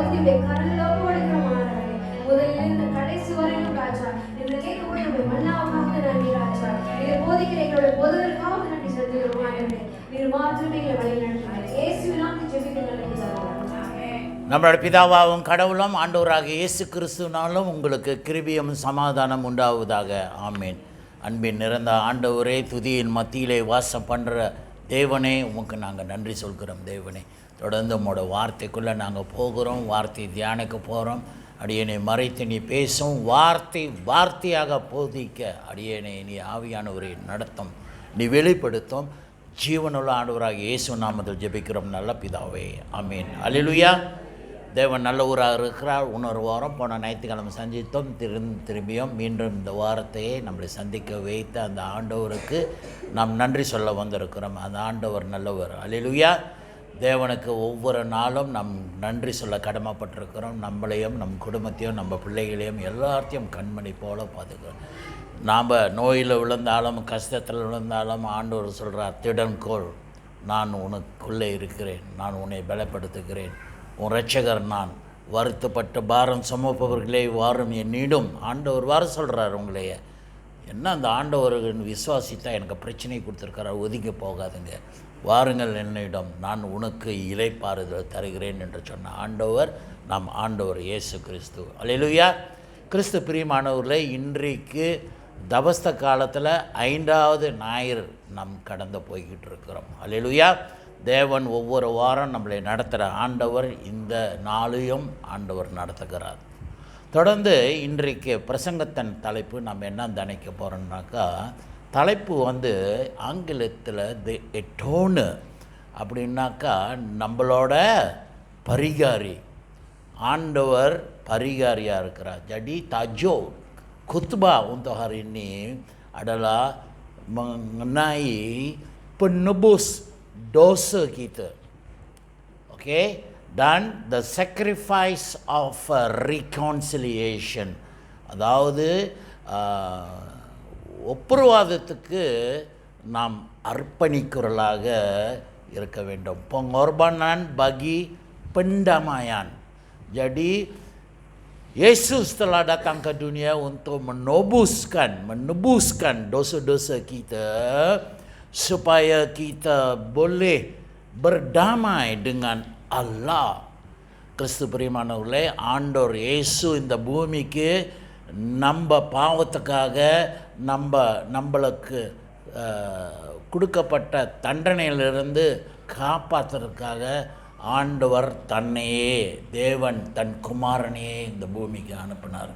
பகுதியுடைய கரங்களில் ஒப்படைக்கிறோம். முதலிலிருந்து கடைசி வரையிலும் ராஜா என்று கேட்கக்கூடிய நம்முடைய மன்னாவுக்காக நன்றி ராஜா. இதை போதிக்கிற எங்களுடைய போதகருக்காக நன்றி செலுத்துகிறோம் ஆண்டவரே. நீர் மாத்திரமே எங்களை வழி நடத்துகிறீர். இயேசுவின் நாமத்தில் ஜெபிக்கிறோம். நம்மளோட பிதாவாகவும் கடவுளும் ஆண்டவராகிய இயேசு கிறிஸ்துவினாலும் உங்களுக்கு கிருபையும் சமாதானம் உண்டாவதாக. ஆமேன். அன்பின் நிறந்த ஆண்டவரே, துதியின் மத்தியிலே வாசம் பண்ணுற தேவனே, உமக்கு நாங்கள் நன்றி சொல்கிறோம். தேவனே, தொடர்ந்து உங்களோட வார்த்தைக்குள்ளே நாங்கள் போகிறோம், வார்த்தை தியானிக்க போகிறோம். அடியனை மறைத்து நீ பேசும், வார்த்தையாக போதிக்க அடியனை நீ ஆவியானவரை நடத்தும், நீ வெளிப்படுத்தும். ஜீவனுள்ள ஆண்டவராக இயேசு நாமத்தில் ஜெபிக்கிறோம் நல்ல பிதாவே. ஆமீன். அல்லேலூயா. தேவன் நல்ல ஊராக இருக்கிறார். இன்னொரு வாரம் போன ஞாயிற்றுக்கிழமை சந்தித்தோம். திரும்பியும் மீண்டும் இந்த வாரத்தையே நம்மளை சந்திக்க வைத்த அந்த ஆண்டவருக்கு நாம் நன்றி சொல்ல வந்திருக்கிறோம். அந்த ஆண்டவர் நல்லவர். அல்லேலூயா. தேவனுக்கு ஒவ்வொரு நாளும் நம் நன்றி சொல்ல கடமைப்பட்டிருக்கிறோம். நம்மளையும் நம் குடும்பத்தையும் நம்ம பிள்ளைகளையும் எல்லாத்தையும் கண்மணி போல பார்த்துக்கிறோம். நாம் நோயில் விழுந்தாலும் கஷ்டத்தில் விழுந்தாலும் ஆண்டவர் சொல்கிறார், திடன்கோள், நான் உனக்குள்ளே இருக்கிறேன், நான் உன்னை பலப்படுத்துகிறேன், உன் இரட்சகர் நான், வருத்தப்பட்டு பாரம் சுமப்பவர்களே வாரும் என்னிடும். ஆண்டவர் வர சொல்கிறார் உங்களைய. என்ன அந்த ஆண்டவர்கள் விசுவாசித்தா எனக்கு பிரச்சனை கொடுத்துருக்கிறார், ஒதுங்கி போகாதுங்க, வாருங்கள் என்னிடம், நான் உனக்கு இளைப்பாறுதல் தருகிறேன் என்று சொன்ன ஆண்டவர் நாம் ஆண்டவர் இயேசு கிறிஸ்து. அல்லேலூயா. கிறிஸ்து பிரியமானவர்களே, இன்றைக்கு தபஸ்த காலத்தில் 5வது ஞாயிறு நாம் கடந்து போய்கிட்டு இருக்கிறோம். அல்லேலூயா. தேவன் ஒவ்வொரு வாரம் நம்மளை நடத்துகிற ஆண்டவர் இந்த நாளையும் ஆண்டவர் நடத்துகிறார். தொடர்ந்து இன்றைக்கு பிரசங்கத்தின் தலைப்பு நம்ம என்ன நினைக்க போகிறோம்னாக்கா, தலைப்பு ஆங்கிலத்தில் தி எட்டோனு அப்படின்னாக்கா நம்மளோட பரிகாரி. ஆண்டவர் பரிகாரியாக இருக்கிறார். ஜடி தாஜோ குத்பா untuk hari ini adalah mengenai penebus dosa kita. Okay? Dan the sacrifice of reconciliation. அதாவது ஒப்புரவாதத்துக்கு நாம் அர்ப்பணிக்கிறவர்களாக இருக்க வேண்டும். pengorbanan bagi pendamaian. Jadi Yesus telah datang ke dunia untuk menebuskan dosa-dosa kita supaya kita boleh berdamai dengan Allah. கிறிஸ்து பிரியமானவர்களே, ஆண்டவர் இயேசு இந்த பூமிக்கு நம்ம பாவத்துக்காக நம்மளுக்கு கொடுக்கப்பட்ட தண்டனையிலிருந்து காப்பாற்றுறதுக்காக ஆண்டவர் தன்னையே, தேவன் தன் குமாரனையே இந்த பூமிக்கு அனுப்பினார்.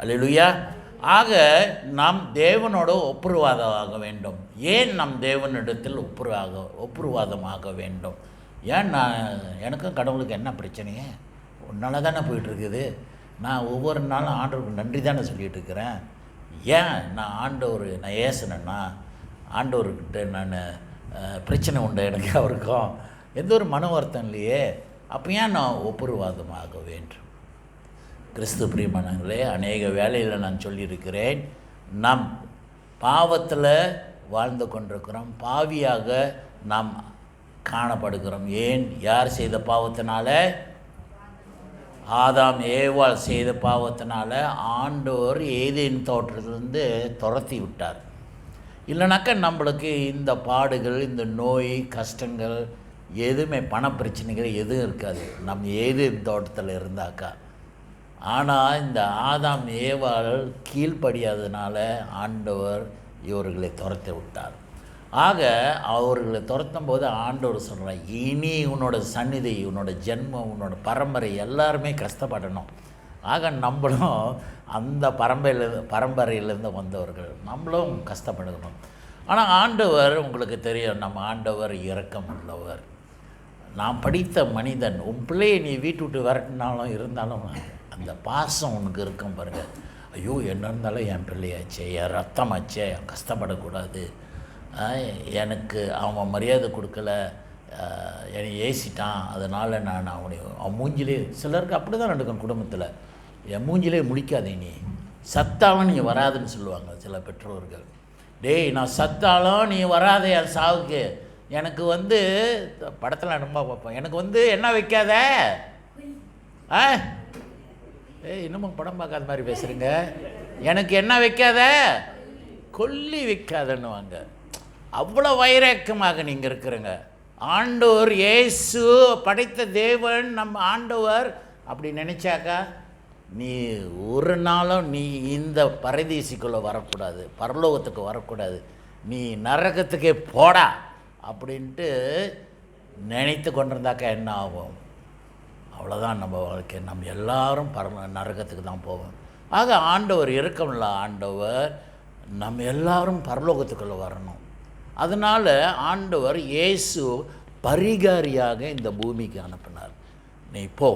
அல்லேலூயா. ஆக நாம் தேவனோட ஒப்புரவாதமாக வேண்டும். ஏன் நம் தேவனிடத்தில் ஒப்புரவாதமாக வேண்டும்? ஏன் எனக்கும் கடவுளுக்கு என்ன பிரச்சனையே? உன்னால தானே போயிட்டுருக்குது. நான் ஒவ்வொரு நாளும் ஆண்டவருக்கு நன்றி தானே சொல்லிகிட்டு இருக்கிறேன். ஏன் நான் ஏசுனேன்னா ஆண்டவர்கிட்ட நான் பிரச்சனை உண்டு எனக்கு, அவருக்கும் எந்த ஒரு மன வருத்தம் இல்லையே. அப்போ ஏன் நான் ஒப்புரவாதமாக வேண்டும்? கிறிஸ்து பிரியமானவர்களே, அநேக வேலையில் நான் சொல்லியிருக்கிறேன், நாம் பாவத்தில் வாழ்ந்து கொண்டிருக்கிறோம், பாவியாக நாம் காணப்படுகிறோம். ஏன்? யார் செய்த பாவத்தினால? ஆதாம் ஏவாள் செய்த பாவத்தினால ஆண்டவர் ஏதேன் தோட்டத்திலிருந்து துரத்தி விட்டார். இல்லைனாக்கா நம்மளுக்கு இந்த பாடுகள், இந்த நோய், கஷ்டங்கள் எதுவுமே, பண பிரச்சனைகள் எதுவும் இருக்காது நம்ம ஏதேன் தோட்டத்தில் இருந்தாக்கா. ஆனால் இந்த ஆதாம் ஏவாள் கீழ்ப்படியாததுனால ஆண்டவர் இவர்களை துரத்தி விட்டார். ஆக அவர்களை துரத்தும் போது ஆண்டவர் சொல்கிறார், இனி உன்னோட சந்நிதி, உன்னோட ஜென்மம், உன்னோட பரம்பரை எல்லாருமே கஷ்டப்படணும். ஆக நம்மளும் அந்த பரம்பரையிலேருந்து வந்தவர்கள், நம்மளும் கஷ்டப்படணும். ஆனால் ஆண்டவர், உங்களுக்கு தெரியும், நம்ம ஆண்டவர் இரக்கம் உள்ளவர். நான் படித்த மனிதன், உன் பிள்ளையை நீ வீட்டு விட்டு விரட்டினாலும் இருந்தாலும் அந்த பாசம் உனக்கு இருக்கும் பாருங்கள். ஐயோ, என்ன இருந்தாலும் என் பிள்ளையாச்சே, என் ரத்தமாச்சே, கஷ்டப்படக்கூடாது, எனக்கு அவன் மரியாதை கொடுக்கல, என்னை ஏசிட்டான், அதனால் நான் அவன் மூஞ்சிலே, சிலருக்கு அப்படி தான் நடக்கும் குடும்பத்தில், என் மூஞ்சிலே முழிக்காதே, நீ சத்தாலும் நீ வராதுன்னு சொல்லுவாங்க சில பெற்றோர்கள். டேய், நான் சத்தாலும் நீ வராதே என் சாவுக்கு, எனக்கு படத்தில் ரொம்ப பார்ப்போம், எனக்கு என்ன வைக்காத, இன்னமும் படம் பார்க்காத மாதிரி பேசுகிறீங்க. எனக்கு என்ன வைக்காத, கொல்லி வைக்காதன்னுவாங்க. அவ்வளோ வைரக்கமாக நீங்கள் இருக்கிறீங்க. ஆண்டவர் இயேசு படைத்த தேவன் நம்ம ஆண்டவர் அப்படி நினச்சாக்கா நீ ஒரு நாளும் நீ இந்த பரதேசிக்குள்ளே வரக்கூடாது, பரலோகத்துக்கு வரக்கூடாது, நீ நரகத்துக்கே போடா அப்படின்ட்டு நினைத்து கொண்டிருந்தாக்கா என்ன ஆகும்? அவ்வளோதான் நம்ம வாழ்க்கை. நம்ம எல்லாரும் நரகத்துக்கு தான் போவோம். ஆக ஆண்டவர் இரக்கமில்ல ஆண்டவர், நம்ம எல்லாரும் பரலோகத்துக்குள்ளே வரணும். அதனால் ஆண்டவர் இயேசு பரிகாரியாக இந்த பூமிக்கு அனுப்பினார். நீ போ,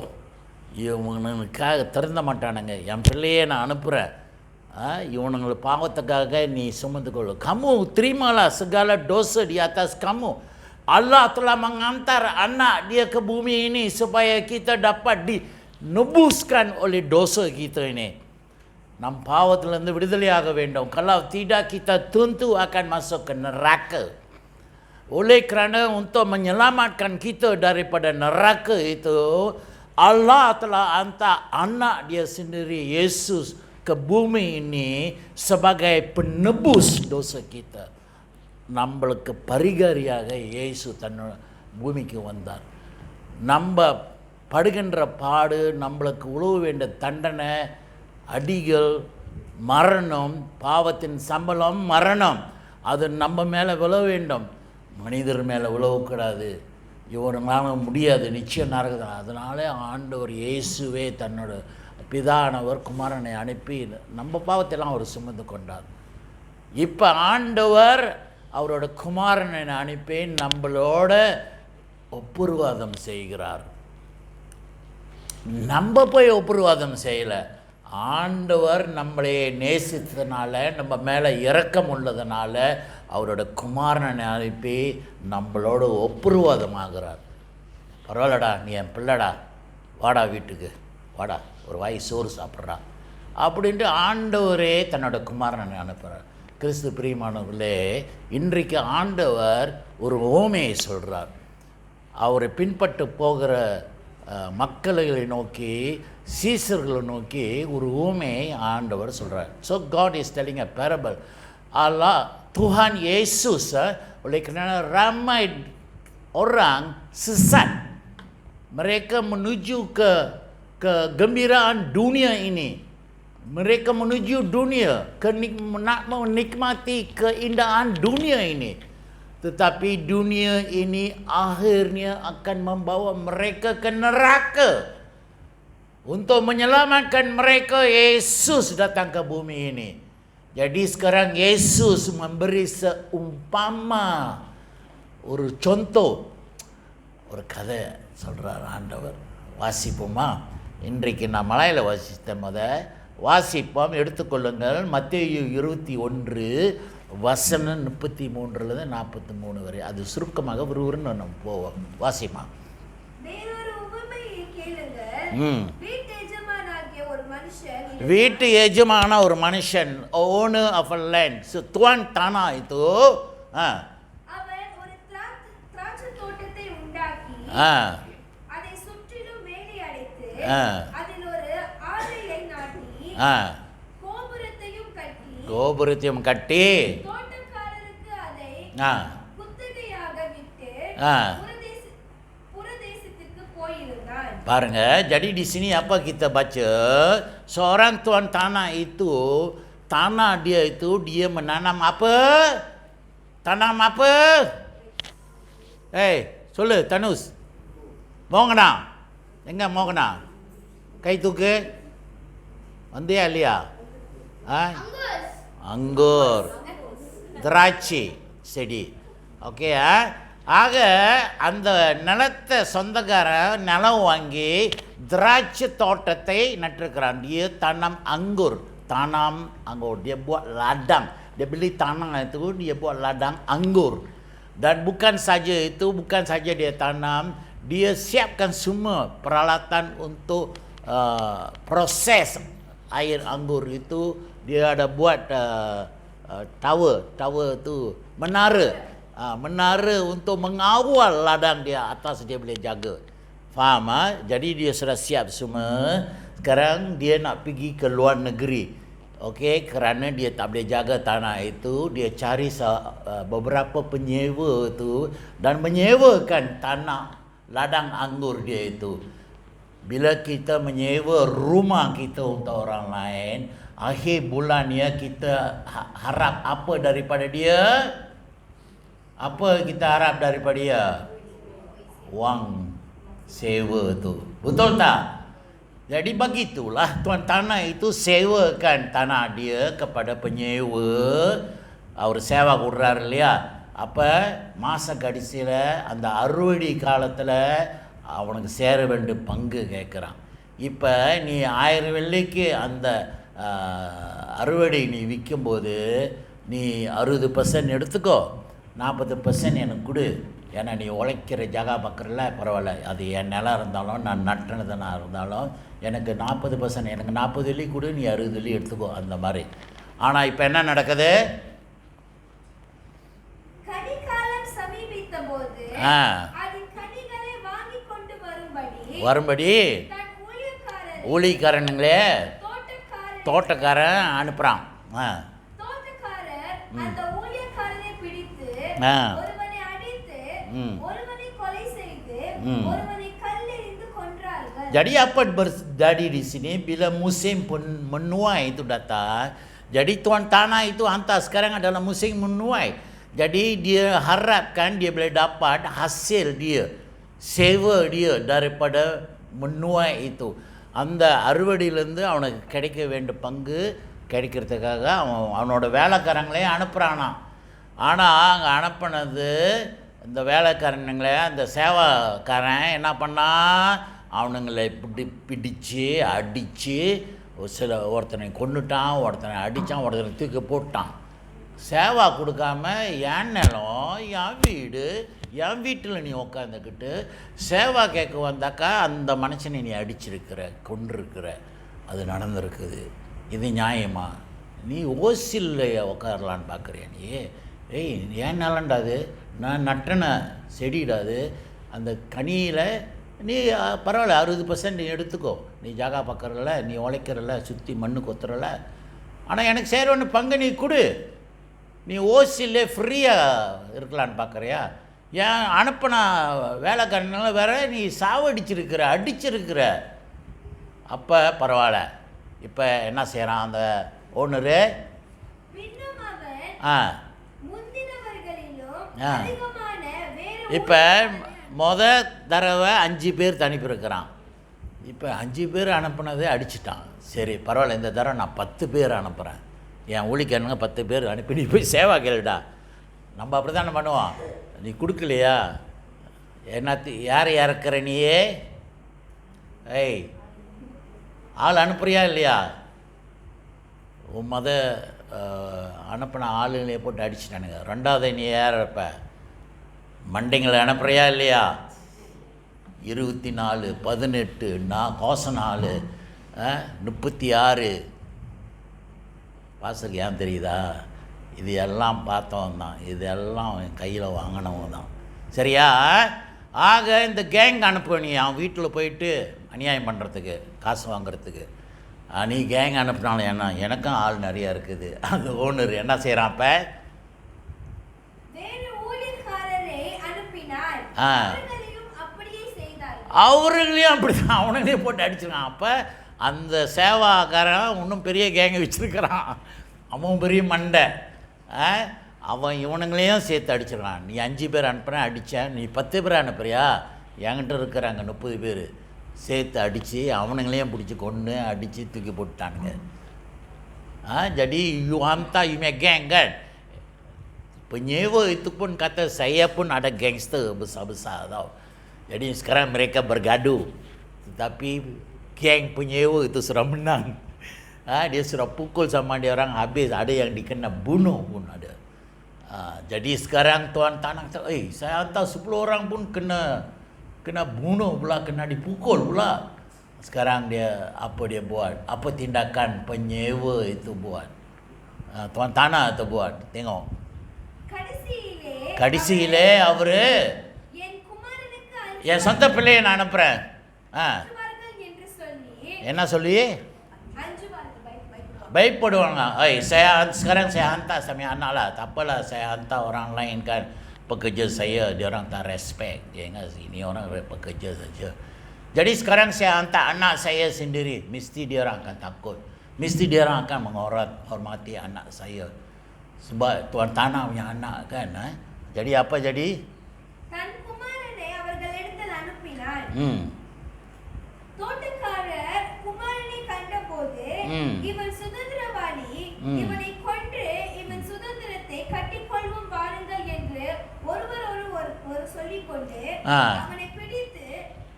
இவனுக்காக திருந்த மாட்டானுங்க, என் பிள்ளையே நான் அனுப்புகிறேன், இவனுங்களை பாவத்துக்காக நீ சுமந்து கொள்ளு. Kamu terimalah segala dosa di atas kamu. Allah telah mengantar anak dia ke bumi ini supaya kita dapat dinebuskan oleh dosa kita ini. நம் பாவத்திலிருந்து விடுதலையாக வேண்டும். Kalau tidak kita tentu akan masuk ke neraka. Oleh kerana untuk menyelamatkan kita daripada neraka itu, Allah telah hantar anak dia sendiri Yesus ke bumi ini sebagai penebus dosa kita. நம்மளுக்கு பரிகாரியாக இயேசு தன்னோட பூமிக்கு வந்தார். நம்ம படுகின்ற பாடு, நம்மளுக்கு உழவ வேண்டிய தண்டனை, அடிகள், மரணம், பாவத்தின் சம்பளம் மரணம், அது நம்ம மேலே விழ வேண்டும், மனிதர் மேலே விழக்கூடாது. இவனால முடியாது, நிச்சயம் நரகம். அதனால ஆண்டவர் இயேசுவே தன்னோட பிதானவர் குமாரனை அனுப்பி நம்ம பாவத்தெல்லாம் அவர் சுமந்து கொண்டார். இப்போ ஆண்டவர் அவரோட குமாரனை அனுப்பி நம்மளோட ஒப்புருவாதம் செய்கிறார். நம்ம போய் ஒப்புருவாதம் செய்யலை, ஆண்டவர் நம்மளை நேசித்ததுனால, நம்ம மேலே இரக்கம் உள்ளதுனால அவரோட குமாரனை அனுப்பி நம்மளோட ஒப்புருவாதமாகிறார். பரவாயில்லடா, நீ என் பிள்ளடா, வாடா வீட்டுக்கு வாடா, ஒரு வாய் சோறு சாப்பிட்றா அப்படின்ட்டு ஆண்டவரே தன்னோட குமாரனை அனுப்புகிறார். கிறிஸ்து பிரியமானவர்களே, இன்றைக்கு ஆண்டவர் ஒரு ஓமையை சொல்கிறார். அவரை பின்பற்ற போகிற மக்களை நோக்கி, சீசர்களை நோக்கி ஒரு ஊமையை ஆண்டவர் சொல்கிறார். So God is telling a parable. Allah, Tuhan Yesus oleh kerana ramai orang sesat, mereka menuju ke kegembiraan dunia ini, mereka menuju dunia, nak menikmati keindahan dunia ini. Tetapi dunia ini akhirnya akan membawa mereka ke neraka. Untuk menyelamatkan mereka, Yesus datang ke bumi ini. Jadi sekarang Yesus memberi seumpama, ஒரு contoh, ஒரு கதை சொல்கிறார் ஆண்டவர். வாசிப்போமா? இன்றைக்கு நான் மலையில் வாசித்தேன். வாசிப்போம், எடுத்துக்கொள்ளுங்கள். மத்தேயு 21 வசனம் 33 43 வரை. அது சுருக்கமாக விறுவிறுன்னு நம்ம போவோம். வாசிமா. வீட்டு எஜமான ஒரு மனுஷன், ஓனர் ஆஃப் அ லேண்ட், துவான் தானா இது, அவன் ஒரு திராட்சை தோட்டத்தை உண்டாக்கி அதை சுற்றிலும் வேலி அடைத்து அதில் ஒரு ஆலையை நாட்டி கோபுரத்தையும் கட்டி தோட்டக்காரருக்கு அதை குத்தகையாக விட்டு புரதேசத்துக்கு போயிருந்தான். பாருங்க, jadi di sini apa kita baca, seorang tuan tanah itu, tanah dia itu dia menanam apa? Tanam apa? சொல்லு தனுஷ், மோகனா எங்க மோகனா? கை தூக்கு. வந்தியா இல்லையா? அங்கூர், திராட்சை செடி. ஓகே. ஆக அந்த நிலத்தை சொந்தக்காரன் நிலம் வாங்கி திராட்சை தோட்டத்தை நட்டிருக்கிறான். Dia tanam anggur, tanam anggur, dia buat ladang, dia beli tanah itu, dia buat ladang anggur. Dan bukan saja itu, bukan saja dia tanam, dia siapkan semua peralatan untuk proses air anggur itu. Dia ada buat tower tu, menara untuk mengawal ladang dia, atas dia boleh jaga. Faham Jadi dia sudah siap semua. Sekarang dia nak pergi ke luar negeri. Okey, kerana dia tak boleh jaga tanah itu, dia cari beberapa penyewa tu dan menyewakan tanah ladang anggur dia itu. Bila kita menyewa rumah kita untuk orang lain, akhir bulan ya kita harap apa daripada dia? Apa kita harap daripada dia? Wang sewa tu. Betul tak? Jadi begitulah tuan tanah itu sewakan tanah dia kepada penyewa. அவர் சேவா கொடுறாரு இல்லையா? அப்போ மாத கடைசியில் அந்த அறுவடை காலத்தில் அவனுக்கு சேர வேண்டிய பங்கு கேட்குறான். இப்போ நீ 1000 வெள்ளிக்கு அந்த அறுவடை நீ விற்கும்போது நீ 60% எடுத்துக்கோ, 40% எனக்கு கொடு. ஏன்னா நீ உழைக்கிற ஜகா பார்க்குறல, பரவாயில்ல, அது என் நிலம் இருந்தாலும் நான் நட்டினதுனா இருந்தாலும் எனக்கு 40%, எனக்கு 40 வெள்ளி கொடு, நீ 60 வெள்ளி எடுத்துக்கோ, அந்த மாதிரி. ஆனால் இப்போ என்ன நடக்குது? வரும்படி ஊழியக்காரனுங்களே தோட்டக்காரன் அனுப்புகிறான். Jadi apa terjadi di sini bila musim menuai itu datang? Jadi tuan tanah itu hantar sekarang adalah musim menuai. Jadi dia harapkan dia boleh dapat hasil dia, sewa dia daripada menuai itu. அந்த அறுவடையிலேருந்து அவனுக்கு கிடைக்க வேண்டிய பங்கு கிடைக்கிறதுக்காக அவனோட வேலைக்காரங்களே அனுப்புகிறானான். ஆனால் அங்கே அனுப்பினது இந்த வேலைக்காரனுங்களே, அந்த சேவாக்காரன் என்ன பண்ணான்? அவனுங்களை பிடிச்சு அடித்து ஒருத்தனை கொண்டுட்டான், ஒருத்தனை அடித்தான், ஒருத்தனை தூக்கி போட்டான். சேவா கொடுக்காம என் நிலம், என் வீடு, என் வீட்டில் நீ உட்காந்துக்கிட்டு சேவா கேட்க வந்தாக்கா அந்த மனுஷனை நீ அடிச்சிருக்கிற, கொண்டிருக்கிற, அது நடந்திருக்குது. இது நியாயமா? நீ ஓசில் உட்காரலான்னு பார்க்குறியா நீ? ஏய், ஏன் நிலண்டாது, நான் நட்டன செடிடாது, அந்த கனியில் நீ பரவாயில்ல 60% நீ எடுத்துக்கோ, நீ ஜாகா பார்க்குறல, நீ உழைக்கிறல, சுற்றி மண்ணு கொத்துறல, ஆனால் எனக்கு சேரவன்னு பங்கு நீ கொடு. நீ ஓசிலே ஃப்ரீயாக இருக்கலான்னு பார்க்குறியா? ஏன் அனுப்பின வேலைக்காரனால வேற நீ சாவடிச்சிருக்கிற, அடிச்சிருக்கிற. அப்போ பரவாயில்ல. இப்போ என்ன செய்கிறான் அந்த ஓனரு? இப்போ தடவை 5 பேர் அனுப்பியிருக்கிறான். இப்போ 5 பேர் அனுப்புனதே அடிச்சிட்டான். சரி பரவாயில்ல, இந்த தடவை நான் 10 பேர் அனுப்புகிறேன். என் ஊழிக்காரனுங்க 10 பேர் அனுப்பி நீ போய் சேவா கேளுடா. நம்ம அப்படி தானே பண்ணுவோம். நீ கொடுக்கலையா? யார் இறக்குற நீயே? ஏய், ஆள் அனுப்புறியா இல்லையா? உன் அனுப்பின ஆளுங்களையே போட்டு அடிச்சிட்டானுங்க. 2வது நீ யார் இருப்ப? மண்டைங்களை அனுப்புறியா இல்லையா? 24, 18, கோசம் 4, 36. பாசக்கு ஏன் தெரியுதா? இது எல்லாம் பார்த்தவன் தான், இதெல்லாம் கையில் வாங்கினவங்க தான். சரியா? ஆக இந்த கேங் அனுப்பு. நீ அவன் வீட்டில் போயிட்டு அநியாயம் பண்ணுறதுக்கு, காசு வாங்குறதுக்கு நீ கேங் அனுப்பினாலும் என்ன, எனக்கும் ஆள் நிறையா இருக்குது. அந்த ஓனர் என்ன செய்கிறான்? இப்போ அவர்களையும் அப்படி தான் அவனுங்களே போட்டு அடிச்சிருக்கான். அப்போ அந்த சேவாக்காரன் இன்னும் பெரிய கேங்கை வச்சுருக்கிறான். அவன் பெரிய மண்டை. அவன் இவனுங்களையும் சேர்த்து அடிச்சிருக்கான். நீ 5 பேர் அனுப்புகிறேன் அடித்தேன், நீ 10 பேர் அனுப்புறியா? என்கிட்ட இருக்கிறாங்க 30 பேர் சேர்த்து அடித்து அவனுங்களையும் பிடிச்சி கொண்டு அடித்து தூக்கி போட்டானுங்க. Jadi you hantar, you punya geng kan? Penyewa itu pun kata saya pun ada gangster besar-besar tau. Jadi sekarang mereka bergaduh. Tetapi geng penyewa itu sudah menang. Dia sudah pukul sama dia orang habis. Ada yang dikena bunuh pun ada. Jadi sekarang tuan tanah kata, saya hantar 10 orang pun kena bunuh pula, kena dipukul pula. Sekarang apa dia buat? Apa tindakan penyewa itu buat? Tuan tanah itu buat. Tengok. கடைசியிலே அவரு என் சொந்த பிள்ளையை நான் அனுப்புகிறேன். என்ன சொல்லி பயப்படுவாங்க. sekarang saya hantar sama anak lah, tak apalah saya hantar orang lain kan, pekerja saya, dia orang tak respect, dia ingat ini orang pekerja saja. Jadi sekarang saya hantar anak saya sendiri, mesti dia orang akan takut, mesti dia orang akan menghormati anak saya sebab tuan tanah punya anak kan. Jadi apa jadi? தன் குமாரனை அவர்களிடத்தில் அனுப்பினார். தோட்டக்காரர் குமாரனை கண்டபோது இவன் சுதந்திரவாளி, இவனை கொன்று இவன் சுதந்திரத்தை கட்டிக்கொள்வோம் வாருங்கள் என்று ஒருவர் சொல்லிக்கொண்டு அவனை பிடித்து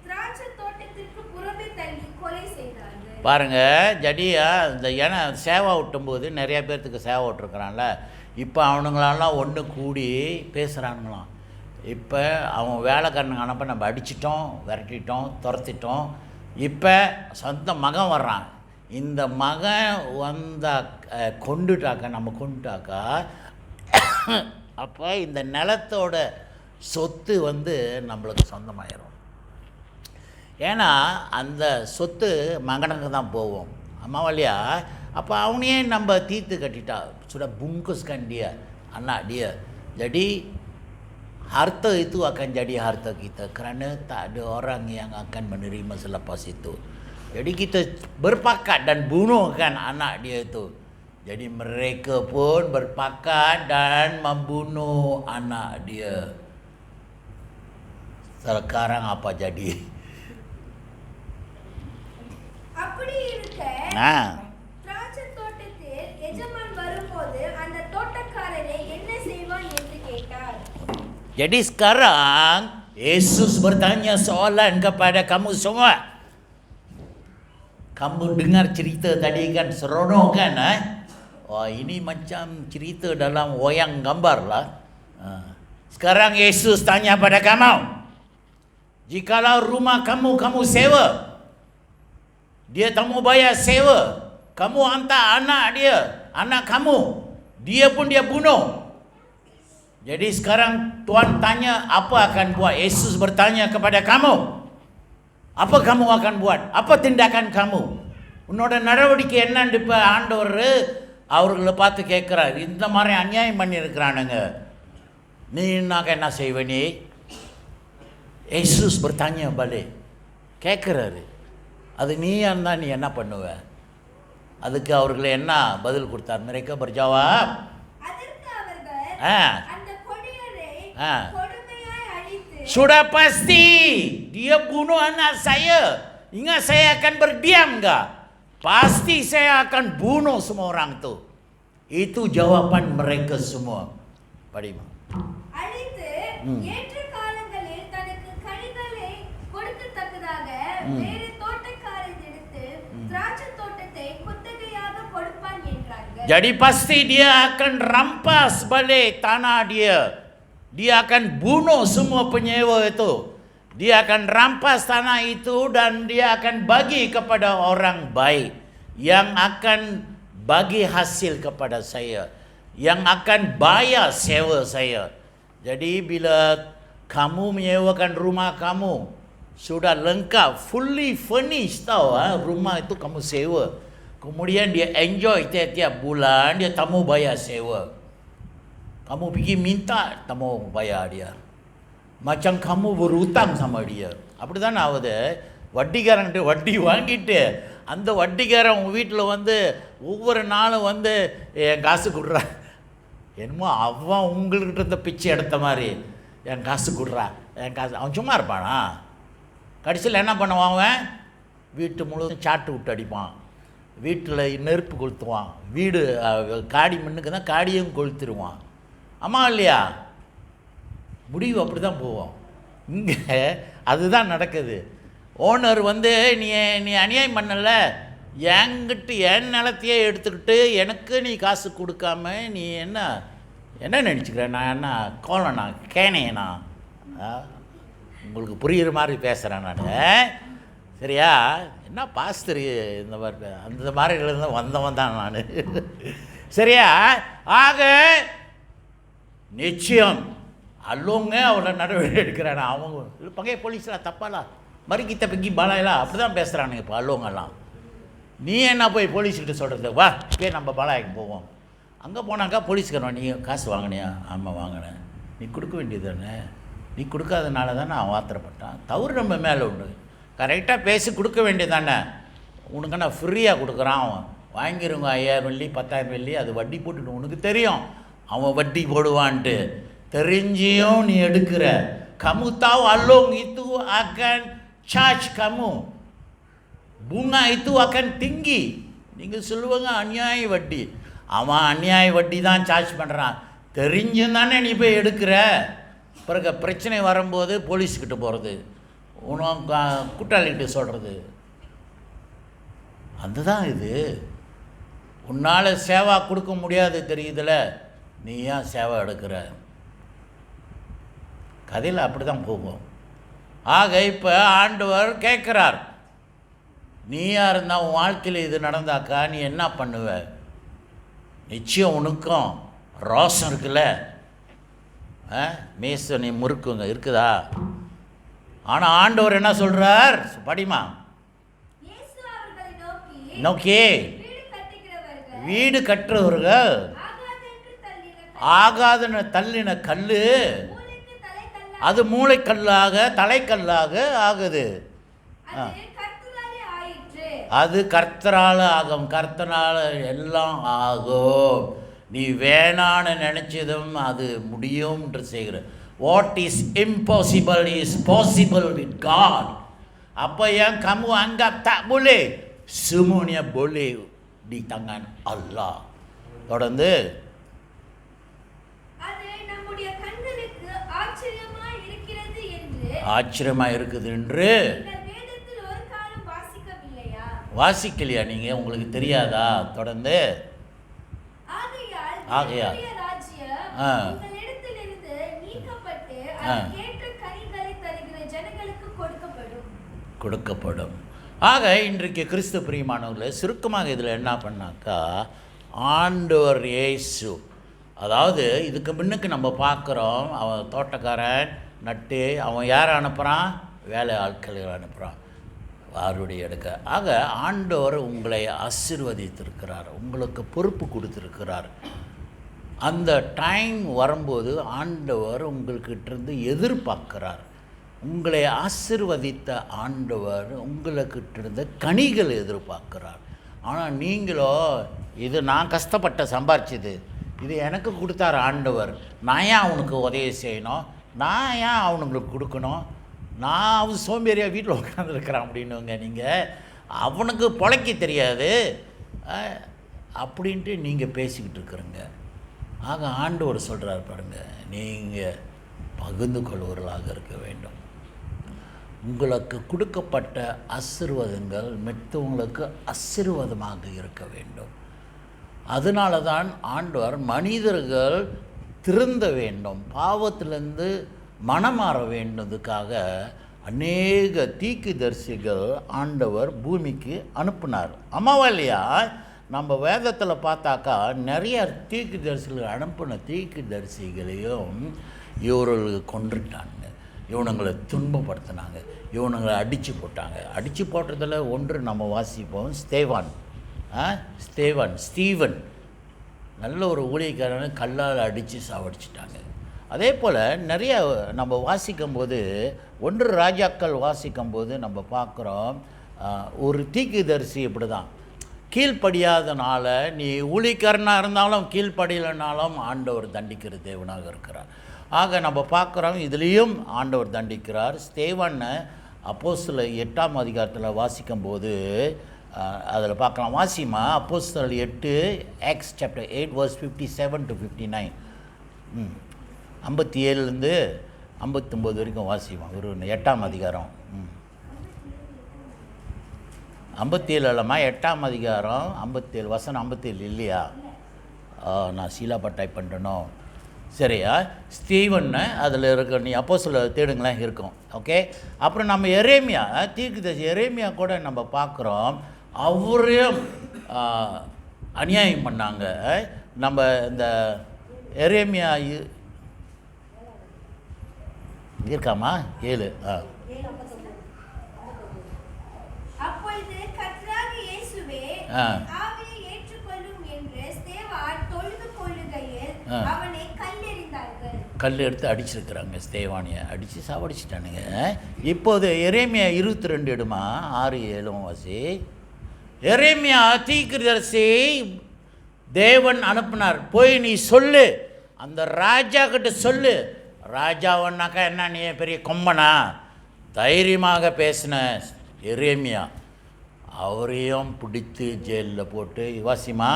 திராட்சை தோட்டத்திற்கு புறம்பே தள்ளி கொலை செய்தார்கள். பாருங்க, ஜடி இந்த ஏன்னா சேவை விட்டும்போது நிறைய பேர்த்துக்கு சேவை விட்டுருக்குறான்ல, இப்போ அவனுங்களெல்லாம் ஒன்று கூடி பேசுகிறானுங்களாம். இப்போ அவன் வேலைக்காரனுங்க அனுப்ப நம்ம அடிச்சிட்டோம், விரட்டிட்டோம், துரத்திட்டோம். இப்போ சொந்த மகன் வர்றான். இந்த மகன் கொண்டுட்டாக்கா, நம்ம கொண்டுட்டாக்கா, அப்போ இந்த நிலத்தோட சொத்து நம்மளுக்கு சொந்தமாயிரும். ஏன்னா அந்த சொத்து மகனுக்கு தான் போவோம், அம்மாவல்லையா. அப்போ அவனையே நம்ம தீர்த்து கட்டிட்டா sudah bungkuskan dia, anak dia. Jadi harta itu akan jadi harta kita kerana tak ada orang yang akan menerima selepas itu. Jadi kita berpakat dan bunuhkan anak dia itu. Jadi mereka pun berpakat dan membunuh anak dia. Sekarang apa jadi? அப்படி இருக்க திராட்சை தோட்டத்தில் எஜமான் வரும்போது அந்த தோட்டக்காரரை என்ன செய்வான் என்று கேட்டார். Jadi sekarang Yesus bertanya soalan kepada kamu semua. Kamu dengar cerita tadi kan, seronok kan? Wah, ini macam cerita dalam wayang gambar lah. Sekarang Yesus tanya pada kamu, jikalau rumah kamu sewa, dia tak mau bayar sewa, kamu hantar anak kamu, dia pun dia bunuh. Jadi sekarang Tuhan tanya apa akan buat? Yesus bertanya kepada kamu, apa kamu akan buat? Apa tindakan kamu? உன்னோட நடவடிக்கை என்னன்னு இப்போ ஆண்டவர் அவர்களை பார்த்து கேட்குறாரு. இந்த மாதிரி அநியாயம் பண்ணியிருக்கிறானுங்க, நீனாக்க என்ன செய்வ நீ? Yesus bertanya balik, கேட்குறாரு. அது நீயா இருந்தால் நீ என்ன பண்ணுவ? அதுக்கு அவர்களை என்ன பதில் கொடுத்தார்? mereka berjawab, அதற்கு அவர்கள் அந்த கொடியரை கொடுமையாய் அழித்து, sudah pasti dia bunuh anak saya. Ingat, saya akan berdiam enggak? Pasti saya akan bunuh semua orang itu. Itu jawaban mereka semua. Padima. அழித்து ஏற்ற காலங்களில் தனக்கு கனிகளை கொடுக்கத்தக்கதாக வேறு தோட்டக்காரரை எடுத்து திராட்சை தோட்டத்தை குத்தகையாக கொடுப்பான் என்றார்கள். Jadi pasti dia akan rampas balik tanah dia. Dia akan bunuh semua penyewa itu. Dia akan rampas tanah itu dan dia akan bagi kepada orang baik yang akan bagi hasil kepada saya, yang akan bayar sewa saya. Jadi bila kamu menyewakan rumah kamu sudah lengkap, fully furnished tau, rumah itu kamu sewa. Kemudian dia enjoy tiap-tiap bulan, dia tak mau bayar sewa. Kamu pergi minta, tak mau bayar dia. Macam kamu berhutang sama dia. அப்படிதான் ஆகுது. வட்டிக்காரன்ட்டு வட்டி வாங்கிட்டு அந்த வட்டிக்காரன் உங்கள் வீட்டில் ஒவ்வொரு நாளும் என் காசு கொடுறா, என்னமோ அவன் உங்கள்கிட்ட இருந்த பிச்சை எடுத்த மாதிரி என் காசு கொடுறா, என் காசு. அவன் சும்மா இருப்பானா? கடைசியில் என்ன பண்ணுவான்? அவன் வீட்டு முழுவதும் சாட்டு விட்டு அடிப்பான், வீட்டில் நெருப்பு கொளுத்துவான், வீடு காடி மண்ணுக்கு தான் காடியும் கொளுத்துருவான். ஆமா இல்லையா? முடிவு அப்படி தான் போவோம். இங்கே அதுதான் நடக்குது. ஓனர் நீ அநியாயம் பண்ணல, என்கிட்ட என் நிலத்தையே எடுத்துக்கிட்டு எனக்கு நீ காசு கொடுக்காம நீ என்ன நினச்சிக்கிற? நான் என்ன கோலனா கேனேனா? உங்களுக்கு புரிகிற மாதிரி பேசுகிறேன் நான், சரியா? என்ன பாஸ்தர் இந்த மாதிரி அந்த மாதிரிலேருந்து வந்தவன் தான் நான், சரியா? ஆக நிச்சயம் அல்லோங்க அவளை நடவடிக்கை எடுக்கிறான். அவங்க பகைய போலீஸ்லாம் தப்பாலா மறுக்கி தப்பிக்கி பாலாயெல்லாம் அப்படி தான் பேசுகிறானுங்க இப்போ அல்லோங்கெல்லாம். நீ என்ன போய் போலீஸ்கிட்ட சொல்கிறது? வா நம்ம பாலாய்க்கு போவோம். அங்கே போனாக்கா போலீஸ்காரன், நீ காசு வாங்கினியா? ஆமாம் வாங்கினேன். நீ கொடுக்க வேண்டியது தானே, நீ கொடுக்காதனால தானே அவன் ஆத்திரப்பட்டான். தவறு நம்ம மேலே உண்டு. கரெக்டாக பேசி கொடுக்க வேண்டியது தானே. உனக்கு நான் ஃப்ரீயாக கொடுக்குறான். அவன் வாங்கிருங்க 5000 வெள்ளி 10,000 வெள்ளி, அது வட்டி போட்டுட்டு உனக்கு தெரியும் அவன் வட்டி போடுவான்ட்டு. தெரிஞ்சியும் நீ எடுக்கிற. kamu tahu alung itu akan charge kamu, bunga itu akan tinggi. நீங்கள் சொல்லுவாங்க அநியாய வட்டி. அவன் அநியாய வட்டி தான் சார்ஜ் பண்ணுறான். தெரிஞ்சும் தானே நீ போய் எடுக்கிற. பிறகு பிரச்சனை வரும்போது போலீஸ்கிட்ட போகிறது, உனக்கு குற்றாளிகிட்ட சொல்கிறது. அதுதான் இது. உன்னால் சேவா கொடுக்க முடியாது தெரியுதுல, நீ ஏன் சேவை எடுக்கிற? கதையில் அப்படி தான் போகும். ஆக இப்போ ஆண்டவர் கேட்குறார், நீயா இருந்தால் உன் வாழ்க்கையில் இது நடந்தாக்கா நீ என்ன பண்ணுவ? நிச்சயம் உனக்கும் ரோசம் இருக்குல்ல, மேச நீ முறுக்குங்க இருக்குதா? ஆனால் ஆண்டவர் என்ன சொல்கிறார் படிமா? நோக்கி வீடு கட்டுறவர்கள் ஆகாதுன்னு தள்ளின கல் அது மூளைக்கல்லாக தலைக்கல்லாக ஆகுது. அது கர்த்தரால் ஆகும், கர்த்தனால் எல்லாம் ஆகும். நீ வேணான்னு நினச்சதும் அது முடியும் என்று செய்கிற. What is impossible is possible with God. apa yang kamu anggap tak boleh, semuanya boleh di tangan Allah. தொடர்ந்து ஆச்சரியமாக இருக்குது என்று வாசிக்கலையா நீங்கள்? உங்களுக்கு தெரியாதா? தொடர்ந்து ஆகையால் கொடுக்கப்படும். ஆக இன்றைக்கு கிறிஸ்து பிரியமானவர்களே, சுருக்கமாக இதில் என்ன பண்ணாக்கா, ஆண்டவர் இயேசு, அதாவது இதுக்கு முன்னுக்கு நம்ம பார்க்குறோம், அவன் தோட்டக்காரன் நட்டு அவன் யாரை அனுப்புகிறான்? வேலை ஆட்களை அனுப்புகிறான் வாருடைய எடுக்க. ஆக ஆண்டவர் உங்களை ஆசீர்வதித்திருக்கிறார், உங்களுக்கு பொறுப்பு கொடுத்துருக்கிறார். அந்த டைம் வரும்போது ஆண்டவர் உங்கள்கிட்டருந்து எதிர்பார்க்கிறார். உங்களை ஆசீர்வதித்த ஆண்டவர் உங்களுக்கிட்டிருந்த கனிகள் எதிர்பார்க்கிறார். ஆனால் நீங்களோ, இது நான் கஷ்டப்பட்ட சம்பாரிச்சது, இது எனக்கு கொடுத்தார் ஆண்டவர், நான் ஏன் அவனுக்கு உதவி செய்யணும், நான் ஏன் அவனுங்களுக்கு கொடுக்கணும், நான் அவன் சோம்பேறியாக வீட்டில் உட்காந்துருக்கிறான் அப்படின்னுங்க. நீங்கள் அவனுக்கு பொழைக்க தெரியாது அப்படின்ட்டு நீங்கள் பேசிக்கிட்டு இருக்கிறீங்க. ஆக ஆண்டவர் சொல்கிறார் பாருங்கள், நீங்கள் பகிர்ந்து கொள்வர்களாக இருக்க வேண்டும். உங்களுக்கு கொடுக்கப்பட்ட ஆசீர்வாதங்கள் மற்றவங்களுக்கு ஆசீர்வாதமாக இருக்க வேண்டும். அதனால தான் ஆண்டவர் மனிதர்கள் திருந்த வேண்டும், பாவத்திலிருந்து மனமாற வேண்டதுக்காக அநேக தீர்க்கதரிசிகள் ஆண்டவர் பூமிக்கு அனுப்பினார். ஆமாவா இல்லையா? நம்ம வேதத்தில் பார்த்தாக்கா நிறைய தீர்க்கதரிசிகள் அனுப்பின தீர்க்கதரிசிகளையும் இவர்களுக்கு கொன்றுட்டாங்க, இவனுங்களை துன்பப்படுத்தினாங்க, இவனுங்களை அடித்து போட்டாங்க. அடித்து போட்டதில் ஒன்று நம்ம வாசிப்போம், ஸ்டீவன் நல்ல ஒரு ஊழியக்காரனை கல்லால் அடித்து சாவடிச்சிட்டாங்க. அதே போல் நிறைய நம்ம வாசிக்கும்போது, 1 ராஜாக்கள் வாசிக்கும்போது நம்ம பார்க்குறோம், ஒரு தீர்க்கதரிசி இப்படி தான், கீழ்ப்படியாதனால, நீ ஊழியக்காரனாக இருந்தாலும் கீழ்ப்படியலைனாலும் ஆண்டவர் தண்டிக்கிற தேவனாக இருக்கிறார். ஆக நம்ம பார்க்குறோம், இதுலேயும் ஆண்டவர் தண்டிக்கிறார். ஸ்தேவானை அப்போஸ்தலர் 8ஆம் அதிகாரத்தில் வாசிக்கும்போது அதில் பார்க்கலாம். வாசிமா அப்போஸ்தலர் 8, Acts chapter 8 verse 57 to 59, 57லேருந்து 59 வரைக்கும் வாசிமா. ஒரு 8ஆம் அதிகாரம் 57 இல்லைம்மா, 8ஆம் அதிகாரம் 57 வசனம் 57 இல்லையா? நான் சீலாப்பா டைப் பண்ணுறணும். சரியா? ஸ்டீவன் அதில் இருக்க, நீ அப்போஸ்தலர் தேடுங்களேன் இருக்கும். ஓகே. அப்புறம் நம்ம எரேமியா, தீர்க்கதரிசி எரேமியா கூட நம்ம பார்க்குறோம், அவரையும் அநியாயம் பண்ணாங்க. நம்ம இந்த எரேமியா இருக்காமா 7 அப்பொழுது கர்த்தராகிய இயேசுவே ஆ. ஆவியை ஏற்றுக்கொள்ளும் என்று ஸ்தேவான் தொழுது கொள்ளுகையில் அவனை கல்லெறிந்தார்கள். கல் எடுத்து அடிச்சிருக்கிறாங்க, ஸ்தேவானியை அடித்து சாவடிச்சிட்டானுங்க. இப்போது எரேமியா 22 எடுமா 6-7 வாசி. எரேமியா தீர்க்கதரிசி தேவன் அனுப்பினார், போய் நீ சொல்லு, அந்த ராஜா கிட்ட சொல்லு. ராஜாவன்னாக்கா என்ன, நீ பெரிய கொம்பனா? தைரியமாக பேசின எரேமியா, அவரையும் பிடித்து ஜெயிலில் போட்டு வாசிமா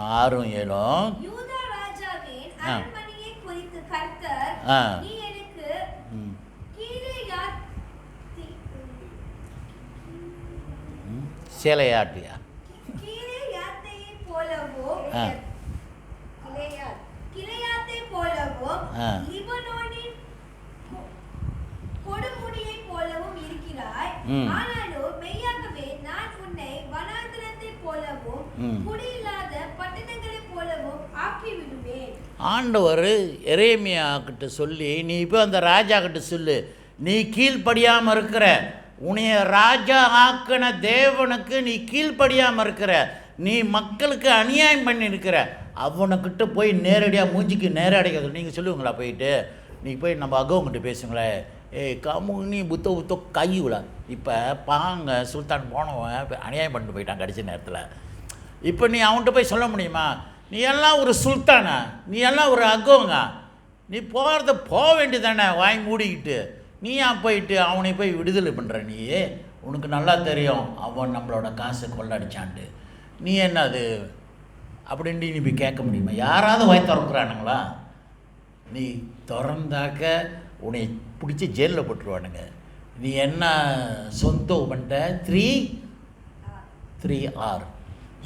6-7. யூதா ராஜாவின் அரண்மனையை குறித்து கர்த்தர், நீ எனக்கு சேலையாட்டியா கீலேயாத்தை போலவும் லிபனோனின் கொடுமுடியை போலவும் இருக்கிறாய். ஆனாலும் மெய்யாகவே நான் உன்னை வனாந்திரத்தைப் போலவும் குடியில்லாத பட்டணங்களைப் போலவும் ஆக்கிவிடுவேன். ஆண்டவர் எரேமியா கிட்ட சொல்லி, நீ இப்போ அந்த ராஜா கிட்ட சொல்லு, நீ கீழ்ப்படியாமல் இருக்கிற, உன்னைய ராஜா ஆக்கின தேவனுக்கு நீ கீழ்ப்படியாமல் இருக்கிற, நீ மக்களுக்கு அநியாயம் பண்ணியிருக்கிற, அவனுக்கிட்ட போய் நேரடியாக மூஞ்சிக்கு நேரடியாக நீங்கள் சொல்லுவீங்களா? போயிட்டு நீ போய் நம்ம அகவங்கிட்ட பேசுங்களேன், காமுனி புத்த கையுல இப்போ பாங்க சுல்தான் போனவன் அநியாயம் பண்ணிட்டு போயிட்டான் கடைசி நேரத்தில். இப்போ நீ அவன்கிட்ட போய் சொல்ல முடியுமா? நீ எல்லாம் ஒரு சுல்தானா, நீ எல்லாம் ஒரு அகோங்க, நீ போகிறத போக வேண்டியதானே வாங்கி மூடிக்கிட்டு. நீ ஏன் போயிட்டு அவனை போய் விடுதலை பண்ணுற? நீ உனக்கு நல்லா தெரியும் அவன் நம்மளோட காசை கொள்ளடிச்சான்ட்டு. நீ என்ன அது அப்படின்ட்டு நீ போய் கேட்க முடியுமா? யாராவது வாய் திறக்கிறானுங்களா? நீ திறந்தாக்க உன்னை பிடிச்சி ஜெயிலில் போட்டுருவானுங்க. நீ என்ன சொந்தம் பண்ணிட்ட? 3R.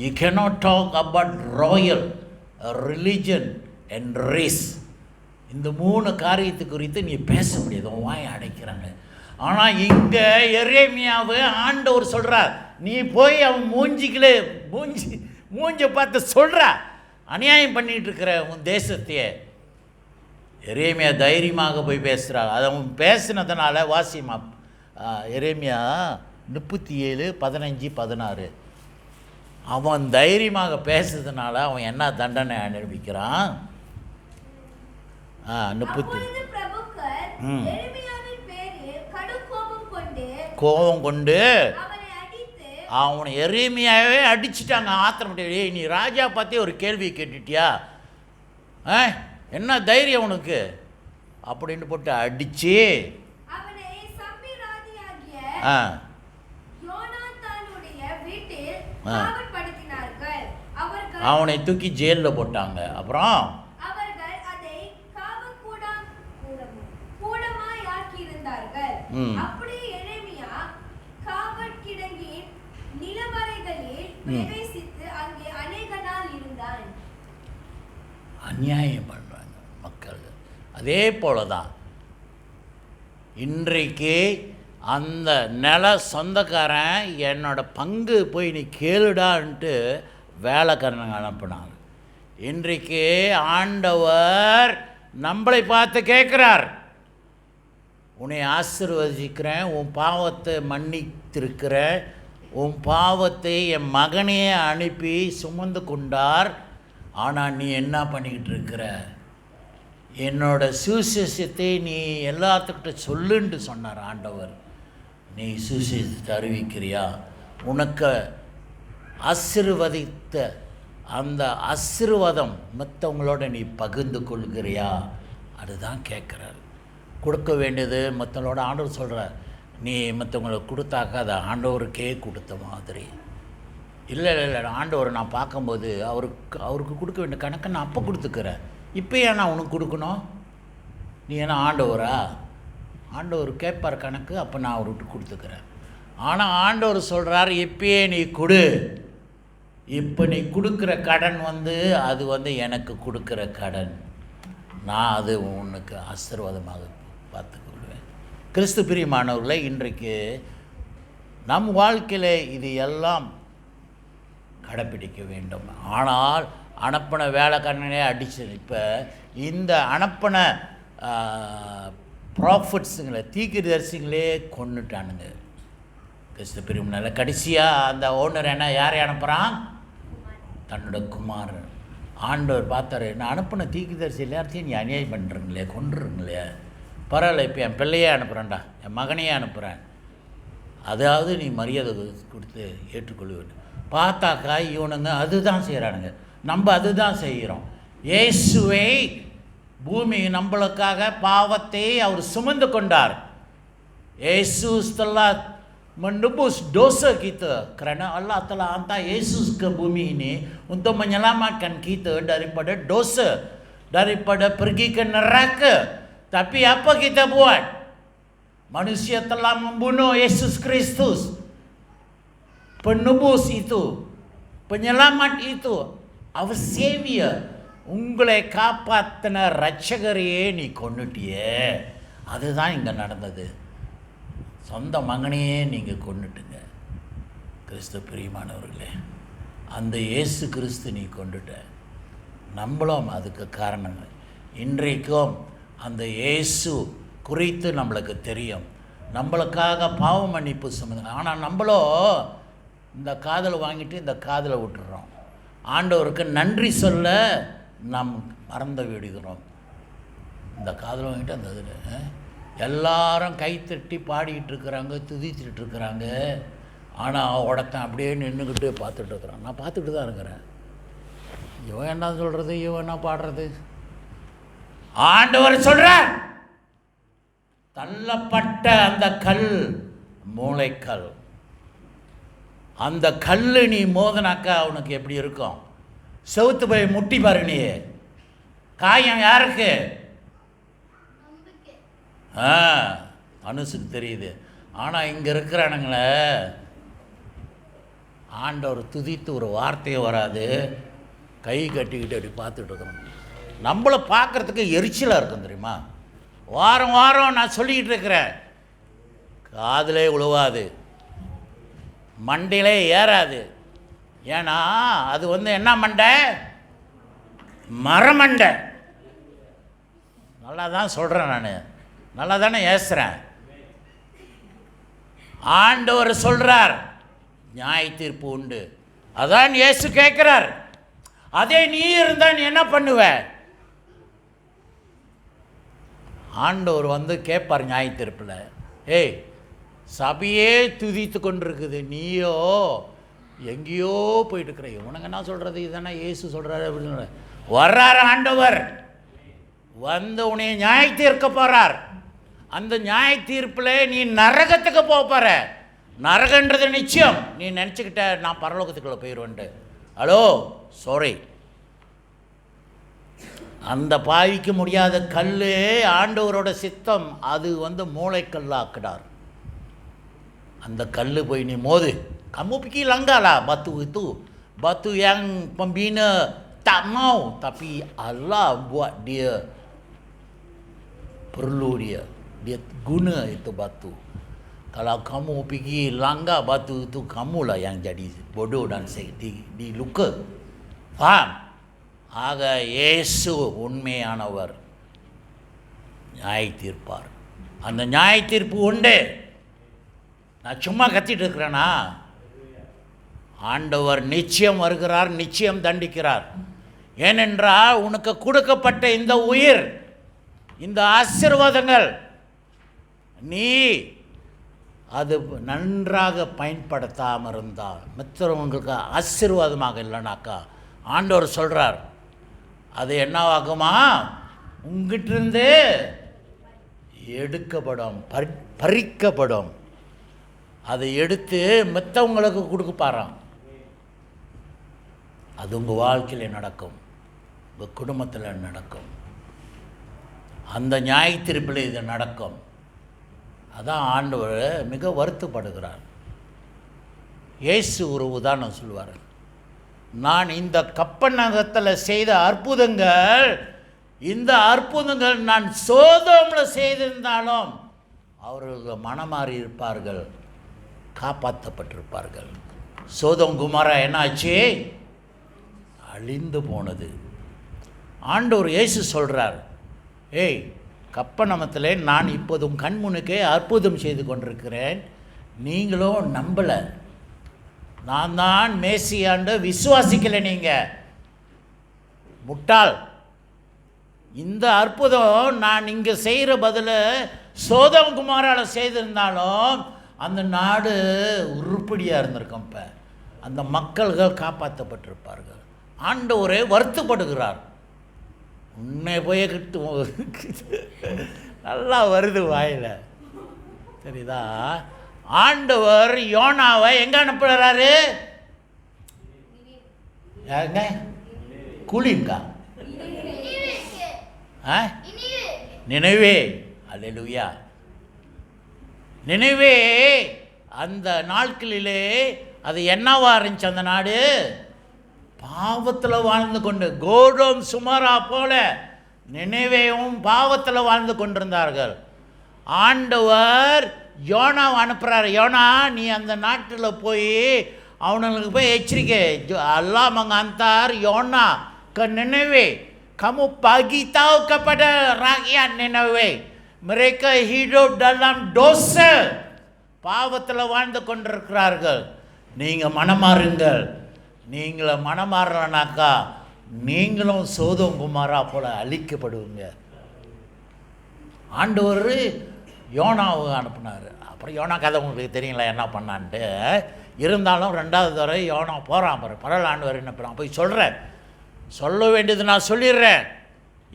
You cannot talk about royal, religion and race. இந்த 3 காரியத்து குறித்து நீ பேச முடியாது, உன் வாயை அடைக்கிறாங்க. ஆனால் இங்கே எரேமியாவை ஆண்டவர் சொல்கிறார், நீ போய் அவன் மூஞ்சி பார்த்து சொல்கிற, அநியாயம் பண்ணிகிட்டு இருக்கிற உன் தேசத்தையே. எரேமியா தைரியமாக போய் பேசுகிறார். அது அவன் பேசினதுனால வாசிமா எரேமியா 37:15-16. அவன் தைரியமாக பேசுறதுனால அவன் என்ன தண்டனை அனுபவிக்கிறான்? 30 கோபம் கொண்டு அவனை எரேமியாவே அடிச்சுட்டாங்க. ஆத்திரப்பட்டு, நீ ராஜா பற்றி ஒரு கேள்வி கேட்டுட்டியா? என்ன தைரியம் உனக்கு அப்படின்னு போட்டு அடிச்சு அவனை தூக்கி ஜெயிலில் போட்டாங்க. அப்புறம் அநியாயம் பண்ணுறாங்க மக்கள். அதே போல தான் இன்றைக்கு அந்த நில சொந்தக்காரன் என்னோட பங்கு போய் நீ கேளுடான்ட்டு வேலைக்காரனுங்க அனுப்பினாங்க. இன்றைக்கு ஆண்டவர் நம்மளை பார்த்து கேட்குறார், உன்னை ஆசீர்வதிக்கிறேன், உன் பாவத்தை மன்னித்திருக்கிறேன், உன் பாவத்தை என் மகனையே அனுப்பி சுமந்து கொண்டார். ஆனால் நீ என்ன பண்ணிக்கிட்டு இருக்கிற? என்னோட சுவிசேஷத்தை நீ எல்லாத்துக்கிட்ட சொல்லுன்னு சொன்னார் ஆண்டவர். நீ சுவிசேஷத்தை அறிவிக்கிறியா? உனக்கு ஆசீர்வதித்த அந்த ஆசீர்வாதம் மற்றவங்களோட நீ பகிர்ந்து கொள்கிறியா? அதுதான் கேட்குறாரு. கொடுக்க வேண்டியது மற்றவங்களோட ஆண்டவர் சொல்கிறார், நீ மற்றவங்களுக்கு கொடுத்தாக்க அதை ஆண்டவருக்கே கொடுத்த மாதிரி. இல்லை ஆண்டவரை நான் பார்க்கும்போது அவருக்கு கொடுக்க வேண்டிய கணக்கை நான் அப்போ கொடுத்துக்கிறேன், இப்போ ஏன் நான் உனக்கு கொடுக்கணும்? நீ ஏன்னா ஆண்டவரா? ஆண்டவர் கேட்பார் கணக்கு, அப்போ நான் அவர்கிட்ட கொடுத்துக்கிறேன். ஆனால் ஆண்டவர் சொல்கிறார், இப்பயே நீ கொடு. இப்போ நீ கொடுக்குற கடன் அது எனக்கு கொடுக்குற கடன், நான் அது உனக்கு ஆசீர்வாதமாக பார்த்துக்கொள்வேன். கிறிஸ்து பிரியமானவர்களே, இன்றைக்கு நம் வாழ்க்கையில் இது எல்லாம் கடைப்பிடிக்க வேண்டும். ஆனால் அனுப்பின வேலைக்காரனே அடிச்சு, இப்போ இந்த அனுப்பின ப்ராஃபிட்ஸுங்களை தீர்க்கதரிசிகளே கொன்னுட்டானுங்க. கிறிஸ்து பிரிவுனால கடைசியாக அந்த ஓனர் யாரை அனுப்புகிறான்? தன்னோட குமாரன். ஆண்டவர் பார்த்தாரு, நான் அனுப்பின தீர்க்கதரிசி எல்லாத்தையும் நீ அநியாயம் பண்ணுறீங்களே, கொன்றுருங்களே, பரவாயில்ல, இப்போ என் பிள்ளையே அனுப்புகிறேன்டா, என் மகனையே அனுப்புகிறேன், அதாவது நீ மரியாதை கொடுத்து ஏற்றுக்கொள்வேன். பார்த்தாக்கா இவனுங்க அதுதான் செய்கிறானுங்க, நம்ம அதுதான் செய்கிறோம். இயேசுவை பூமி நம்மளுக்காக பாவத்தை அவர் சுமந்து கொண்டார். Yesus telah menebus dosa kita, kerana Allah telah hantar Yesus ke bumi ini untuk menyelamatkan kita daripada dosa, daripada pergi ke neraka. Tapi apa kita buat? Manusia telah membunuh Yesus Kristus, penebus itu, penyelamat itu, our Savior. உங்களை காப்பாற்றின ரட்சகரையே நீ கொன்னுட்டியே. அதுதான் இங்கே நடந்தது. சொந்த மகனையே நீங்கள் கொண்டுட்டுங்க. கிறிஸ்து பிரியமானவர்களே, அந்த இயேசு கிறிஸ்து நீ கொண்டுட்ட. நம்மளும் அதுக்கு காரணங்கள். இன்றைக்கும் அந்த இயேசு குறித்து நம்மளுக்கு தெரியும், நம்மளுக்காக பாவ மன்னிப்பு சுமந்து. ஆனால் நம்மளோ இந்த காதலை வாங்கிட்டு இந்த காதலை விட்டுறோம். ஆண்டவருக்கு நன்றி சொல்ல நாம் மறந்து விடுகிறோம். இந்த காதலை வாங்கிட்டு அந்த இதில் எல்லாரும் கைத்தட்டி பாடிக்கிட்டு இருக்கிறாங்க, துதித்துட்டு இருக்கிறாங்க. ஆனால் ஒருத்தன் அப்படியே நின்றுக்கிட்டு பார்த்துட்டு இருக்கிறான். நான் பார்த்துட்டு தான் இருக்கிறேன். இவன் என்ன சொல்கிறது, இவன் என்ன பாடுறது? ஆண்டவர் சொல்கிறார், தள்ளப்பட்ட அந்த கல் மூளைக்கல். அந்த கல் நீ மோதனாக்கா அவனுக்கு எப்படி இருக்கும்? செவுத்து போய் முட்டி பாரு. நீ காயம் யாருக்கு? மனுஷுக்கு தெரியுது. ஆனால் இங்கே இருக்கிறானுங்களே, ஆண்டவர் துதித்து ஒரு வார்த்தையே வராது, கை கட்டிக்கிட்டு அப்படி பார்த்துட்டு இருக்கிறோம். நம்மளை பார்க்குறதுக்கு எரிச்சலாக இருக்கும் தெரியுமா? வாரம் வாரம் நான் சொல்லிக்கிட்டு இருக்கிறேன், காதிலே உழுவாது, மண்டையிலே ஏறாது. ஏன்னா அது என்ன மண்டை? மரமண்டை. நல்லா தான் சொல்கிறேன், நான் நல்லா தானே ஏசுகிறேன். ஆண்டவர் சொல்கிறார் நியாய தீர்ப்பு உண்டு. அதான் இயேசு கேட்குறார், அதே நீ இருந்தால் நீ என்ன பண்ணுவ? ஆண்டவர் கேட்பார் நியாய தீர்ப்பில், ஏய் சபையே துதித்து கொண்டிருக்குது, நீயோ எங்கேயோ போயிட்டு இருக்கிற. உனக்கு என்ன சொல்கிறது? இதுதானே இயேசு சொல்கிறாரு அப்படின்னு வர்றார் ஆண்டவர். உன்னை நியாய தீர்க்க போகிறார். அந்த நியாய தீர்ப்பில் நீ நரகத்துக்கு போகிற. நரகன்றது நிச்சயம். நீ நினச்சிக்கிட்ட நான் பரலோகத்துக்குள்ளே போயிடுவேன்ட்டு. ஹலோ, சாரி, அந்த பாவிக்க முடியாத கல் ஆண்டவரோட சித்தம். அது மூளைக்கல்லாக்கினார். அந்த கல் போய் நீ மோது. Kamu fikir langgar lah batu itu. Batu yang pembina tak mau, tapi Allah buat dia perlu dia. Dia guna itu batu. Kalau kamu pergi langgar batu itu, kamulah yang jadi bodoh dan diluka. Faham? Aga Yesu உண்மையானவர், நியாய தீர்ப்பார். அந்த நியாய தீர்ப்பு உண்டு. நான் சும்மா கத்திட்டு இருக்கிறேனா? ஆண்டவர் நிச்சயம் வருகிறார், நிச்சயம் தண்டிக்கிறார். ஏனென்றால் உனக்கு கொடுக்கப்பட்ட இந்த உயிர், இந்த ஆசீர்வாதங்கள், நீ அது நன்றாக பயன்படுத்தாமல் இருந்தால், மற்றவங்களுக்கு ஆசீர்வாதமாக இல்லைனாக்கா, ஆண்டவர் சொல்கிறார் அது என்னவாகுமா? உங்ககிட்டிருந்து எடுக்கப்படும், பறிக்கப்படும். அதை எடுத்து மற்றவங்களுக்கு கொடுக்கப்பாராம். அது உங்கள் வாழ்க்கையில் நடக்கும், உங்கள் குடும்பத்தில் நடக்கும், அந்த நியாய தீர்ப்பில் இது நடக்கும். அதான் ஆண்டவர் மிக வருத்தப்படுகிறார். இயேசு ஒரு உதாரணம் சொல்லுவார். நான் இந்த கப்பநகரத்தில் செய்த அற்புதங்கள், இந்த அற்புதங்கள் நான் சோதோமில் செய்திருந்தாலும் அவர்கள் மனமாறி இருப்பார்கள், காப்பாற்றப்பட்டிருப்பார்கள். சோதோம் குமாரா என்னாச்சு? அழிந்து போனது. ஆண்டவர் இயேசு சொல்கிறார், ஏய் கப்பநமத்திலே நான் இப்போதும் கண்முனுக்கே அற்புதம் செய்து கொண்டிருக்கிறேன், நீங்களும் நம்பலை. நான் தான் மேசியாண்டு விசுவாசிக்கலை. நீங்கள் முட்டாள். இந்த அற்புதம் நான் இங்கே செய்கிற பதில் சோதம் குமாரால் செய்திருந்தாலும் அந்த நாடு உருப்படியாக இருந்திருக்கும். இப்போ அந்த மக்கள்கள் காப்பாற்றப்பட்டிருப்பார்கள். ஆண்டவரே வருத்தப்படுகிறார். உன்னை போய் நல்லா வருது வாயில், சரிதா? ஆண்டவர் யோனாவை எங்கே அனுப்புகிறாரு? யாருங்க? குளிங்கா? நினைவே. அல்லேலூயா. நினைவே. அந்த நாட்களிலே அது என்னவா இருந்துச்சு? அந்த நாடு பாவத்தில் வாழ்ந்து கொண்டு, கோடம் சுமரா போல நினைவேவும் பாவத்தில் வாழ்ந்து கொண்டிருந்தார்கள். ஆண்டவர் யோனாவை அனுப்புகிறார். யோனா, நீ அந்த நாட்டில் போய் அவனுங்களுக்கு போய் எச்சரிக்கை. அல்லாஹ் menghantar Yona ke Nineveh. Kamu bagi tahu kepada rakyat Nineveh, mereka hidup dalam dosa, பாவத்தில் வாழ்ந்து கொண்டிருக்கிறார்கள். நீங்கள் மனமாறுங்கள். நீங்களை மனமாறலனாக்கா நீங்களும் சோதோம் குமாரா போல அழிக்கப்படுவீங்க. ஆண்டவர் யோனாவை அனுப்புனார். அப்புறம் யோனா கதை உங்களுக்கு தெரியுங்களா என்ன பண்ணான்ட்டு. இருந்தாலும் 2வது தடவை யோனா போகிறான் பாரு. பரவாயில்ல, ஆண்டவர் என்ன பண்ணான் போய் சொல்கிறேன். சொல்ல வேண்டியது நான் சொல்லிடுறேன்.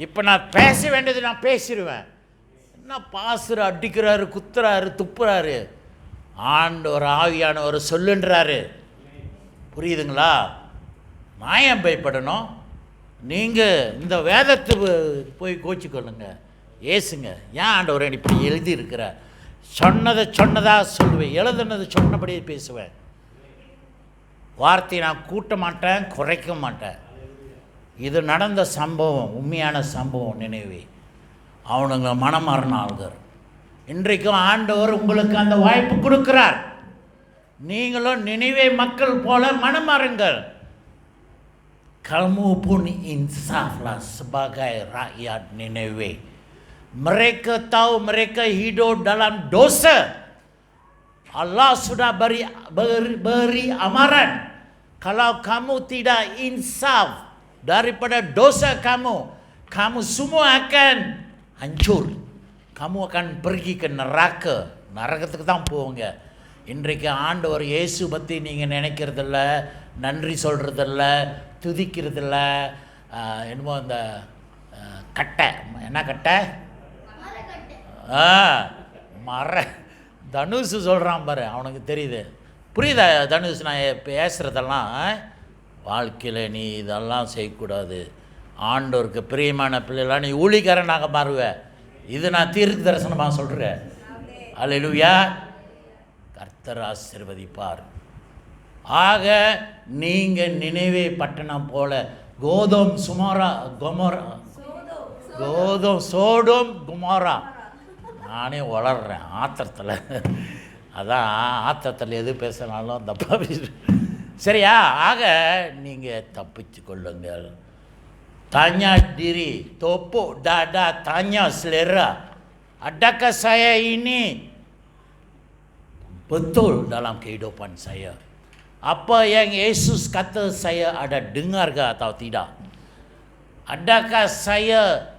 இப்போ நான் பேச வேண்டியது நான் பேசிடுவேன். என்ன பாசுற அடிக்கிறாரு, குத்துறாரு, துப்புறாரு. ஆண்டவர் ஆவியானவர் சொல்லுன்றாரு. புரியுதுங்களா? நான் ஏன் பயப்படணும்? நீங்கள் இந்த வேதத்தை போய் கோச்சிக்கொள்ளுங்க, ஏசுங்க. ஏன் ஆண்டவர் இப்படி எழுதியிருக்கிற? சொன்னதை சொன்னதாக சொல்லுவேன், எழுதுனதை சொன்னபடியே பேசுவேன். வார்த்தையை நான் கூட்ட மாட்டேன், குறைக்க மாட்டேன். இது நடந்த சம்பவம், உண்மையான சம்பவம். நினைவே அவனுங்க மனமாறின ஆள்கள். இன்றைக்கும் ஆண்டவர் உங்களுக்கு அந்த வாய்ப்பு கொடுக்கிறார். நீங்களும் நினைவே மக்கள் போல மனமாறுங்கள். Kamu pun insaflah sebagai rakyat Nineveh. Mereka tahu mereka hidup dalam dosa. Allah sudah beri amaran. Kalau kamu tidak insaf daripada dosa kamu, kamu semua akan hancur. Kamu akan pergi ke neraka. நரகத்துக்கு தான் போவீங்க. இன்றைக்கு ஆண்டவர் இயேசு பற்றி நீங்கள் நினைக்கிறதில்ல, நன்றி சொல்கிறதில்ல, துதிக்கிறதில்ல. என்னமோ அந்த கட்டை, என்ன கட்டை? மர தனுஷ் சொல்கிறான் பாரு, அவனுக்கு தெரியுது. புரியுதா தனுஷ்? நான் பேசுகிறதெல்லாம் வாழ்க்கையில் நீ இதெல்லாம் செய்யக்கூடாது. ஆண்டவருக்கு பிரியமான பிள்ளைலாம் நீ ஊழிக்காரனாக மாறுவேன். இது நான் தீர்க்க தரிசனமாக சொல்கிறேன். அல்லேலூயா. கர்த்தர் ஆசீர்வதிப்பார். ஆக நீங்கள் நினைவே பட்டணம் போல கோதம் சுமாரா குமரா, கோதம் சோடும் குமாரா. நானே வளர்றேன் ஆத்திரத்தில். அதான் ஆத்திரத்தில் எது பேசினாலும் தப்பாக பேச. சரியா? ஆக நீங்கள் தப்பிச்சு கொள்ளுங்கள். Tanya diri, topuk dada, tanya selera, adakah saya ini betul dalam kehidupan saya? Apa yang Yesus kata saya ada dengar ke atau tidak? Adakah saya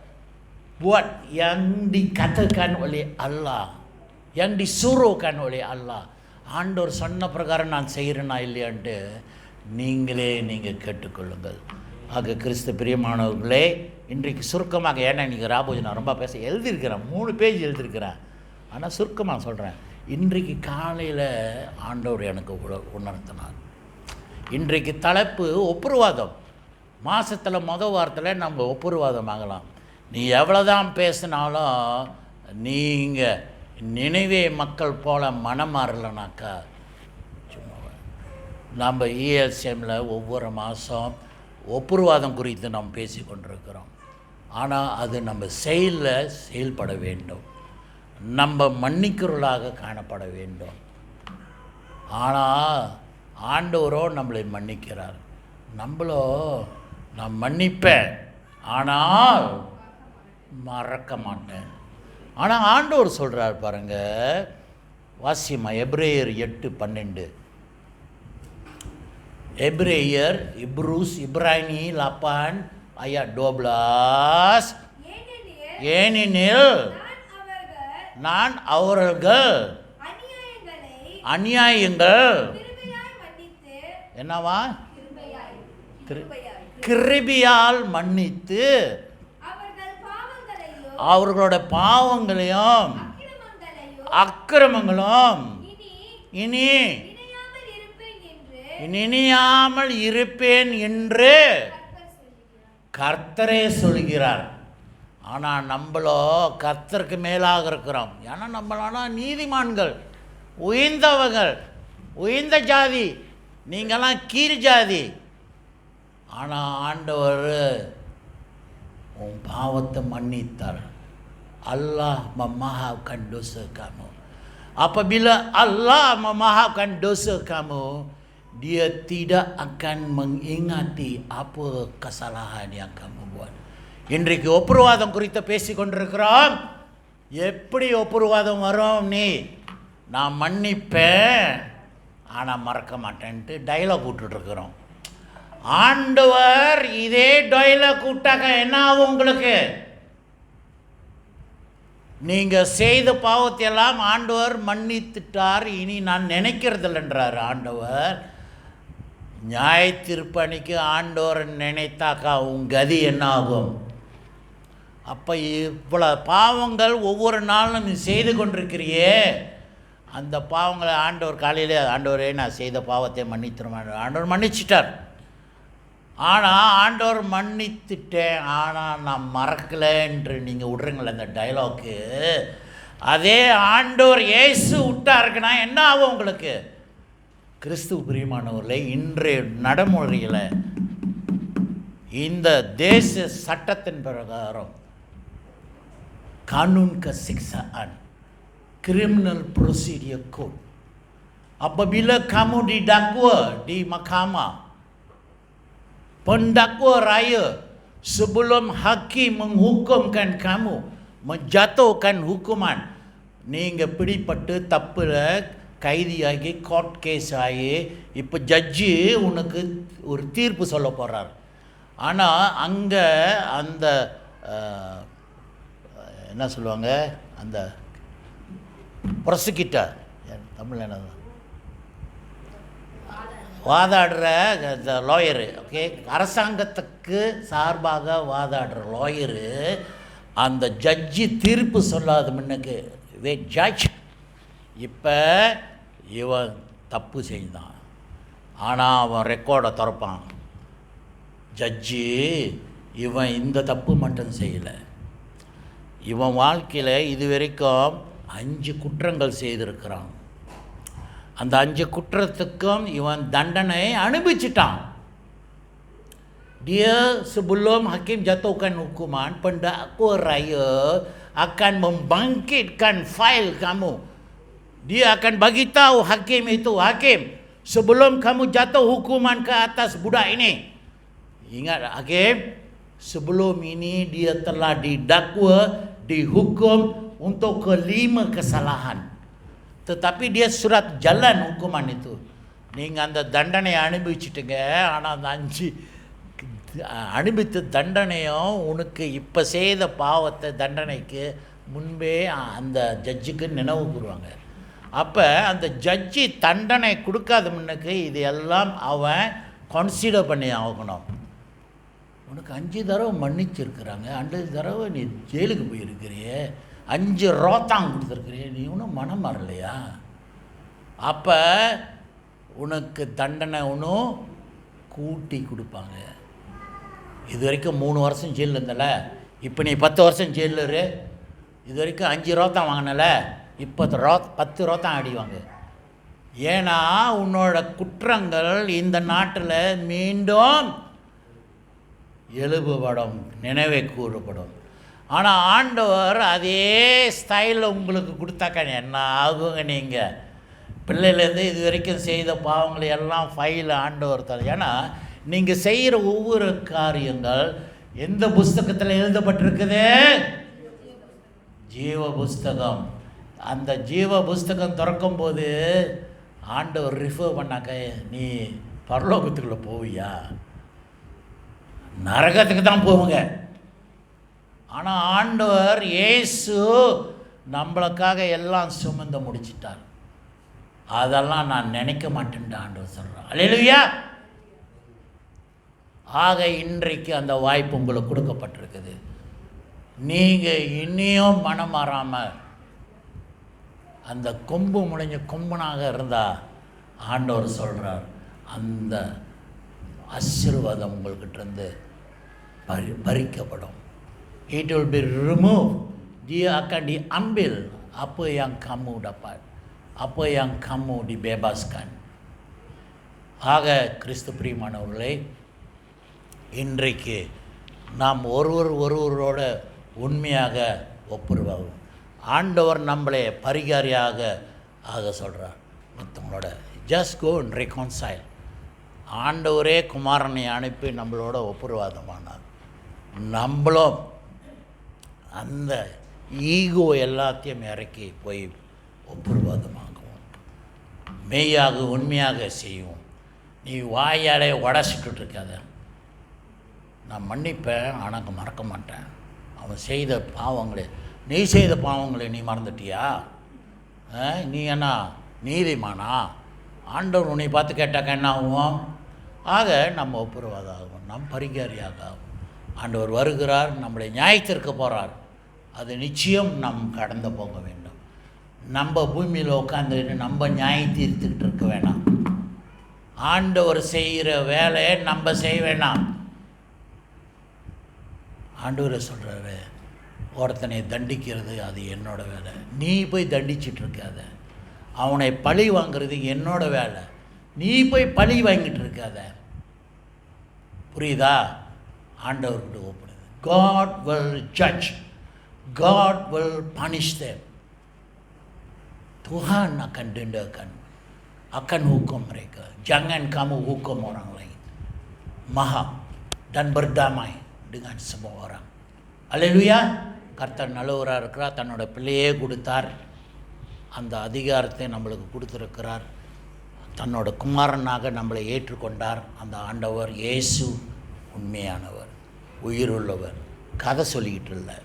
buat yang dikatakan oleh Allah, yang disuruhkan oleh Allah? ஆண்டவர் சொன்ன பிரகாரம் நான் செய்கிறேனா இல்லையான்ட்டு நீங்கள் கேட்டுக்கொள்ளுங்கள். ஆக கிறிஸ்து பிரியமானவர்களே, இன்றைக்கு சுருக்கமாக, ஏன்னா இன்றைக்கி ராபோஜி நான் ரொம்ப பேச எழுதியிருக்கிறேன், 3 பேஜ் எழுதியிருக்கிறேன். ஆனால் சுருக்கமாக சொல்கிறேன். இன்றைக்கு காலையில் ஆண்டவர் எனக்கு உணர்த்தினார். இன்றைக்கு தலைப்பு ஒப்புரவாதம். மாதத்தில் முதல் வாரத்தில் நம்ம ஒப்புரவாதம் ஆகலாம். நீ எவ்வளோதான் பேசினாலும் நீங்கள் நினைவே மக்கள் போல மனம் மாறலைனாக்கா சும்மா. நம்ம ELCMல ஒவ்வொரு மாதம் ஒப்புரவாதம் குறித்து நாம் பேசி கொண்டிருக்கிறோம். ஆனால் அது நம்ம செயல்பட வேண்டும். நம்ம மன்னிக்கிறவர்களாக காணப்பட வேண்டும். ஆனால் ஆண்டவரோ நம்மளை மன்னிக்கிறார். நம்மளோ நான் மன்னிப்பேன், ஆனால் மறக்க மாட்டேன். ஆனால் ஆண்டவர் சொல்கிறார் பாருங்க, வாசியமா எபிரேயர் 8:12. எபிரேயர் இப்ரூஸ் இப்ரானி 8 ayat 12. ஏனெனில் நான் அவர்கள் அநியாயங்கள் என்னவா கிருபையால் மன்னித்து அவர்களோட பாவங்களையும் அக்கிரமங்களும் இனி நினையாமல் இருப்பேன் என்று கர்த்தரே சொல்கிறார். ஆனால் நம்மளோ கர்த்தருக்கு மேலாக இருக்கிறோம். ஏன்னா நம்மளானா நீதிமான்கள், உயர்ந்தவர்கள், உயர்ந்த ஜாதி, நீங்கள்லாம் கீழ் ஜாதி. ஆனால் ஆண்டவர் உன் பாவத்தை மன்னித்தார். Allah memaafkan dosa kamu. Apabila Allah memaafkan dosa kamu, Dia tidak akan mengingati apa kesalahan yang kamu buat. இன்றைக்கு ஒப்புரவாதம் குறித்து பேசி கொண்டிருக்கிறோம். எப்படி ஒப்புரவாதம் வரும்? நான் மன்னிப்பேன் ஆனால் மறக்க மாட்டேன்ட்டு டைலாக் விட்டுட்ருக்குறோம். ஆண்டவர் இதே டைலாக் விட்டாக்க என்ன ஆகும் உங்களுக்கு? நீங்கள் செய்த பாவத்தை எல்லாம் ஆண்டவர் மன்னித்துட்டார், இனி நான் நினைக்கிறதில்லைன்றார் ஆண்டவர். நியாய தீர்ப்பணிக்கு ஆண்டவர் நினைத்தாக்கா உன் கதி என்ன ஆகும்? அப்போ இவ்வளோ பாவங்கள் ஒவ்வொரு நாளும் நீ செய்து கொண்டிருக்கிறியே, அந்த பாவங்களை ஆண்டவர் காலையிலே ஆண்டவரே நான் செய்த பாவத்தை மன்னித்துருமான் ஆண்டவர் மன்னிச்சிட்டார். ஆனால் ஆண்டவர் மன்னித்துட்டேன் ஆனால் நான் மறக்கலை என்று நீங்கள் விட்றீங்களே அந்த டைலாக்கு, அதே ஆண்டவர் இயேசு விட்டாருக்குன்னா என்ன ஆகும் உங்களுக்கு? கிறிஸ்துவ பிரியமானவர்களே, இன்றைய நடைமுறையில் இந்த தேச சட்டத்தின் பிரகாரம் कानून का siksaan, criminal procedure code, apabila kamu didakwa di mahkamah, pendakwa raya sebelum hakim menghukumkan kamu, menjatuhkan hukuman, நீங்கள் பிடிப்பட்டு தப்பில் கைதியாகி கோர்ட் கேஸ் ஆகி இப்போ ஜட்ஜி உனக்கு ஒரு தீர்ப்பு சொல்ல போகிறார். ஆனால் அங்கே அந்த என்ன சொல்லுவாங்க, அந்த ப்ரொசிக்யூட்டர் தமிழ் என்ன வாதாடுற லாயரு, ஓகே, அரசாங்கத்துக்கு சார்பாக வாதாடுற லாயரு அந்த ஜட்ஜி தீர்ப்பு சொல்லாத முன்னுக்கு ஜட்ஜ் இப்போ இவன் தப்பு செய்தான், ஆனால் அவன் ரெக்கார்டை திறப்பான், ஜட்ஜி இவன் இந்த தப்பு மட்டும் செய்யலை, இவன் வாழ்க்கையில் இது வரைக்கும் 5 குற்றங்கள் செய்திருக்கிறான், அந்த 5 குற்றத்துக்கும் இவன் தண்டனை அனுபவிச்சிட்டான். Dia sebelum hakim jatuhkan hukuman, pendakwa raya akan membangkitkan fail kamu. Dia akan bagi tahu hakim itu, hakim, sebelum kamu jatuh hukuman ke atas budak ini, ingat hakim, sebelum ini dia telah didakwa, dihukum untuk ke-5 kesalahan. Tetapi dia surat jalan hukuman itu. நீங்கள் அந்த தண்டனையை அனுபவிச்சுட்டுங்க, ஆனால் அந்த 5 அனுபவித்த தண்டனையும் உனக்கு இப்போ செய்த பாவத்தை தண்டனைக்கு முன்பே அந்த ஜட்ஜுக்கு நினைவு கூறுவாங்க. அப்போ அந்த ஜட்ஜி தண்டனை கொடுக்காத முன்னுக்கு இது எல்லாம் அவன் கன்சிடர் பண்ணி ஆகணும். உனக்கு 5 தடவை மன்னிச்சிருக்கிறாங்க, 5 தடவை நீ ஜெயிலுக்கு போயிருக்கிறியே, 5 ரோத்தாங்க கொடுத்துருக்கிறிய, நீ ஒன்றும் மனம் மாறலையா? அப்போ உனக்கு தண்டனை ஒன்றும் கூட்டி கொடுப்பாங்க. இது வரைக்கும் 3 வருஷம் ஜெயிலில் இருந்தல, இப்போ நீ 10 வருஷம் ஜெயிலில் இரு. இது வரைக்கும் 5 ரோத்தான் வாங்கினல, இப்போ 10 ரோத்தான் அடிவாங்க. ஏன்னா உன்னோட குற்றங்கள் இந்த நாட்டில் மீண்டும் எழுபப்படும், நினைவை கூறப்படும். ஆனால் ஆண்டவர் அதே ஸ்டைலில் உங்களுக்கு கொடுத்தாக்க என்ன ஆகுங்க? நீங்கள் பிள்ளையிலேருந்து இது வரைக்கும் செய்த பாவங்களை எல்லாம் ஃபைல் ஆண்டவர் தர. ஏன்னா நீங்கள் செய்கிற ஒவ்வொரு காரியங்கள் எந்த புஸ்தகத்தில் எழுதப்பட்டிருக்குது? ஜீவ புஸ்தகம். அந்த ஜீவ புஸ்தகம் திறக்கும்போது ஆண்டவர் ரிஃபர் பண்ணாக்க நீ பரலோகத்துக்குள்ளே போவியா? நரகத்துக்கு தான் போவுங்க. ஆனால் ஆண்டவர் இயேசு நம்மளுக்காக எல்லாம் சுமந்து முடிச்சிட்டார். அதெல்லாம் நான் நினைக்க மாட்டேன்ட்டு ஆண்டவர் சொல்கிறார். அல்லேலூயா. ஆக இன்றைக்கு அந்த வாய்ப்பு உங்களுக்கு கொடுக்கப்பட்டிருக்குது. நீங்கள் இன்னியும் மனம் மாறாமல் அந்த கொம்பு முளைஞ்ச கொம்பனாக இருந்தால் ஆண்டவர் சொல்கிறார், அந்த ஆசீர்வாதம் உங்கள்கிட்டருந்து பறிக்கப்படும். It will be removed. Dia akan diambil apa yang kamu dapat, apa yang kamu dibebaskan. ஆக கிறிஸ்து பிரியமானவர்களே, இன்றைக்கு நாம் ஒருவரோட உண்மையாக ஒப்புருவாகும். ஆண்டவர் நம்மளே பரிகாரியாக ஆக சொல்கிறார். மற்றவங்களோட ஜஸ்ட் கோ அண்ட் ரெக்கான்சைல். ஆண்டவரே குமாரனை அனுப்பி நம்மளோட ஒப்புரவாதமானார். நம்மளும் அந்த ஈகோ எல்லாத்தையும் இறக்கி போய் ஒப்புரவாதமாகுவோம். மெய்யாக உண்மையாக செய்வோம். நீ வாயாலே உடச்சிட்டு இருக்காத. நான் மன்னிப்பேன், ஆனால் மறக்க மாட்டேன். அவன் செய்த பாவங்களே, நீ செய்த பாவங்களை நீ மறந்துட்டியா? நீ என்ன நீதிமானா? ஆண்டவர் உன்னை பார்த்து கேட்டாக்க என்ன ஆகும்? ஆக நம்ம ஒப்புரவாதம் ஆகும், நம் பரிகாரியாக ஆகும். ஆண்டவர் வருகிறார், நம்மளை நியாயத்திற்கு போகிறார். அது நிச்சயம் நாம் கடந்து போக வேண்டும். நம்ம பூமியில் உட்காந்து நம்ம நியாயம் தீர்த்துக்கிட்டு இருக்க வேணாம். ஆண்டவர் செய்கிற வேலையை நம்ம செய்ய வேணாம். ஆண்டவர் சொல்கிறாரு, ஒருத்தனை தண்டிக்கிறது அது என்னோட வேலை, நீ போய் தண்டிச்சிட்டு இருக்காத. அவனை பழி வாங்கிறது என்னோட வேலை, நீ போய் பழி வாங்கிட்டு இருக்காத. புரியுதா? ஆண்டவர்கிட்ட ஒப்புடுது. God will judge, God will punish them. Tuhan akan dendakan, akan hukum mereka. Jangan kamu hukum orang lain. Maaf dan berdamai dengan semua orang. அல்லேலூயா. கர்த்தர் நல்லவராக இருக்கிறார். தன்னோட பிள்ளையே கொடுத்தார். அந்த அதிகாரத்தை நம்மளுக்கு கொடுத்துருக்கிறார். தன்னோட குமாரனாக நம்மளை ஏற்றுக்கொண்டார். அந்த ஆண்டவர் இயேசு உண்மையானவர், உயிருள்ளவர், கதை சொல்லிக்கிட்டு இல்லை.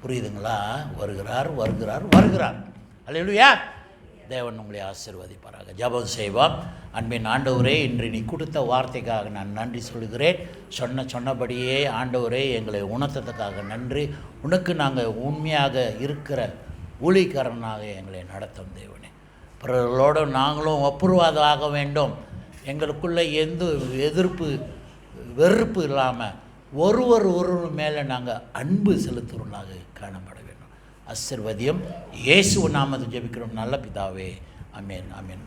புரியுதுங்களா? வருகிறார் வருகிறார் வருகிறார். அல்லேலூயா. தேவன் உங்களை ஆசீர்வதிப்பாராக. ஜெபம் செய்வோம். அன்பின் ஆண்டவரே, இன்று நீ கொடுத்த வார்த்தைக்காக நான் நன்றி சொல்கிறேன். சொன்னபடியே ஆண்டவரே எங்களை உணர்த்ததுக்காக நன்றி. உனக்கு நாங்கள் உண்மையாக இருக்கிற ஊழியக்காரனாக எங்களை நடத்தும் தேவனே. பிறர்களோடு நாங்களும் ஒப்புரவாதம் ஆக வேண்டும். எங்களுக்குள்ளே எந்த எதிர்ப்பு வெறுப்பு இல்லாமல் ஒருவர் மேலே நாங்கள் அன்பு செலுத்துவர்களாக காணப்பட வேண்டும். ஆசீர்வதியம். இயேசு நாமத்தில் ஜெபிக்கிறோம் நல்ல பிதாவே. ஆமென் ஆமென்.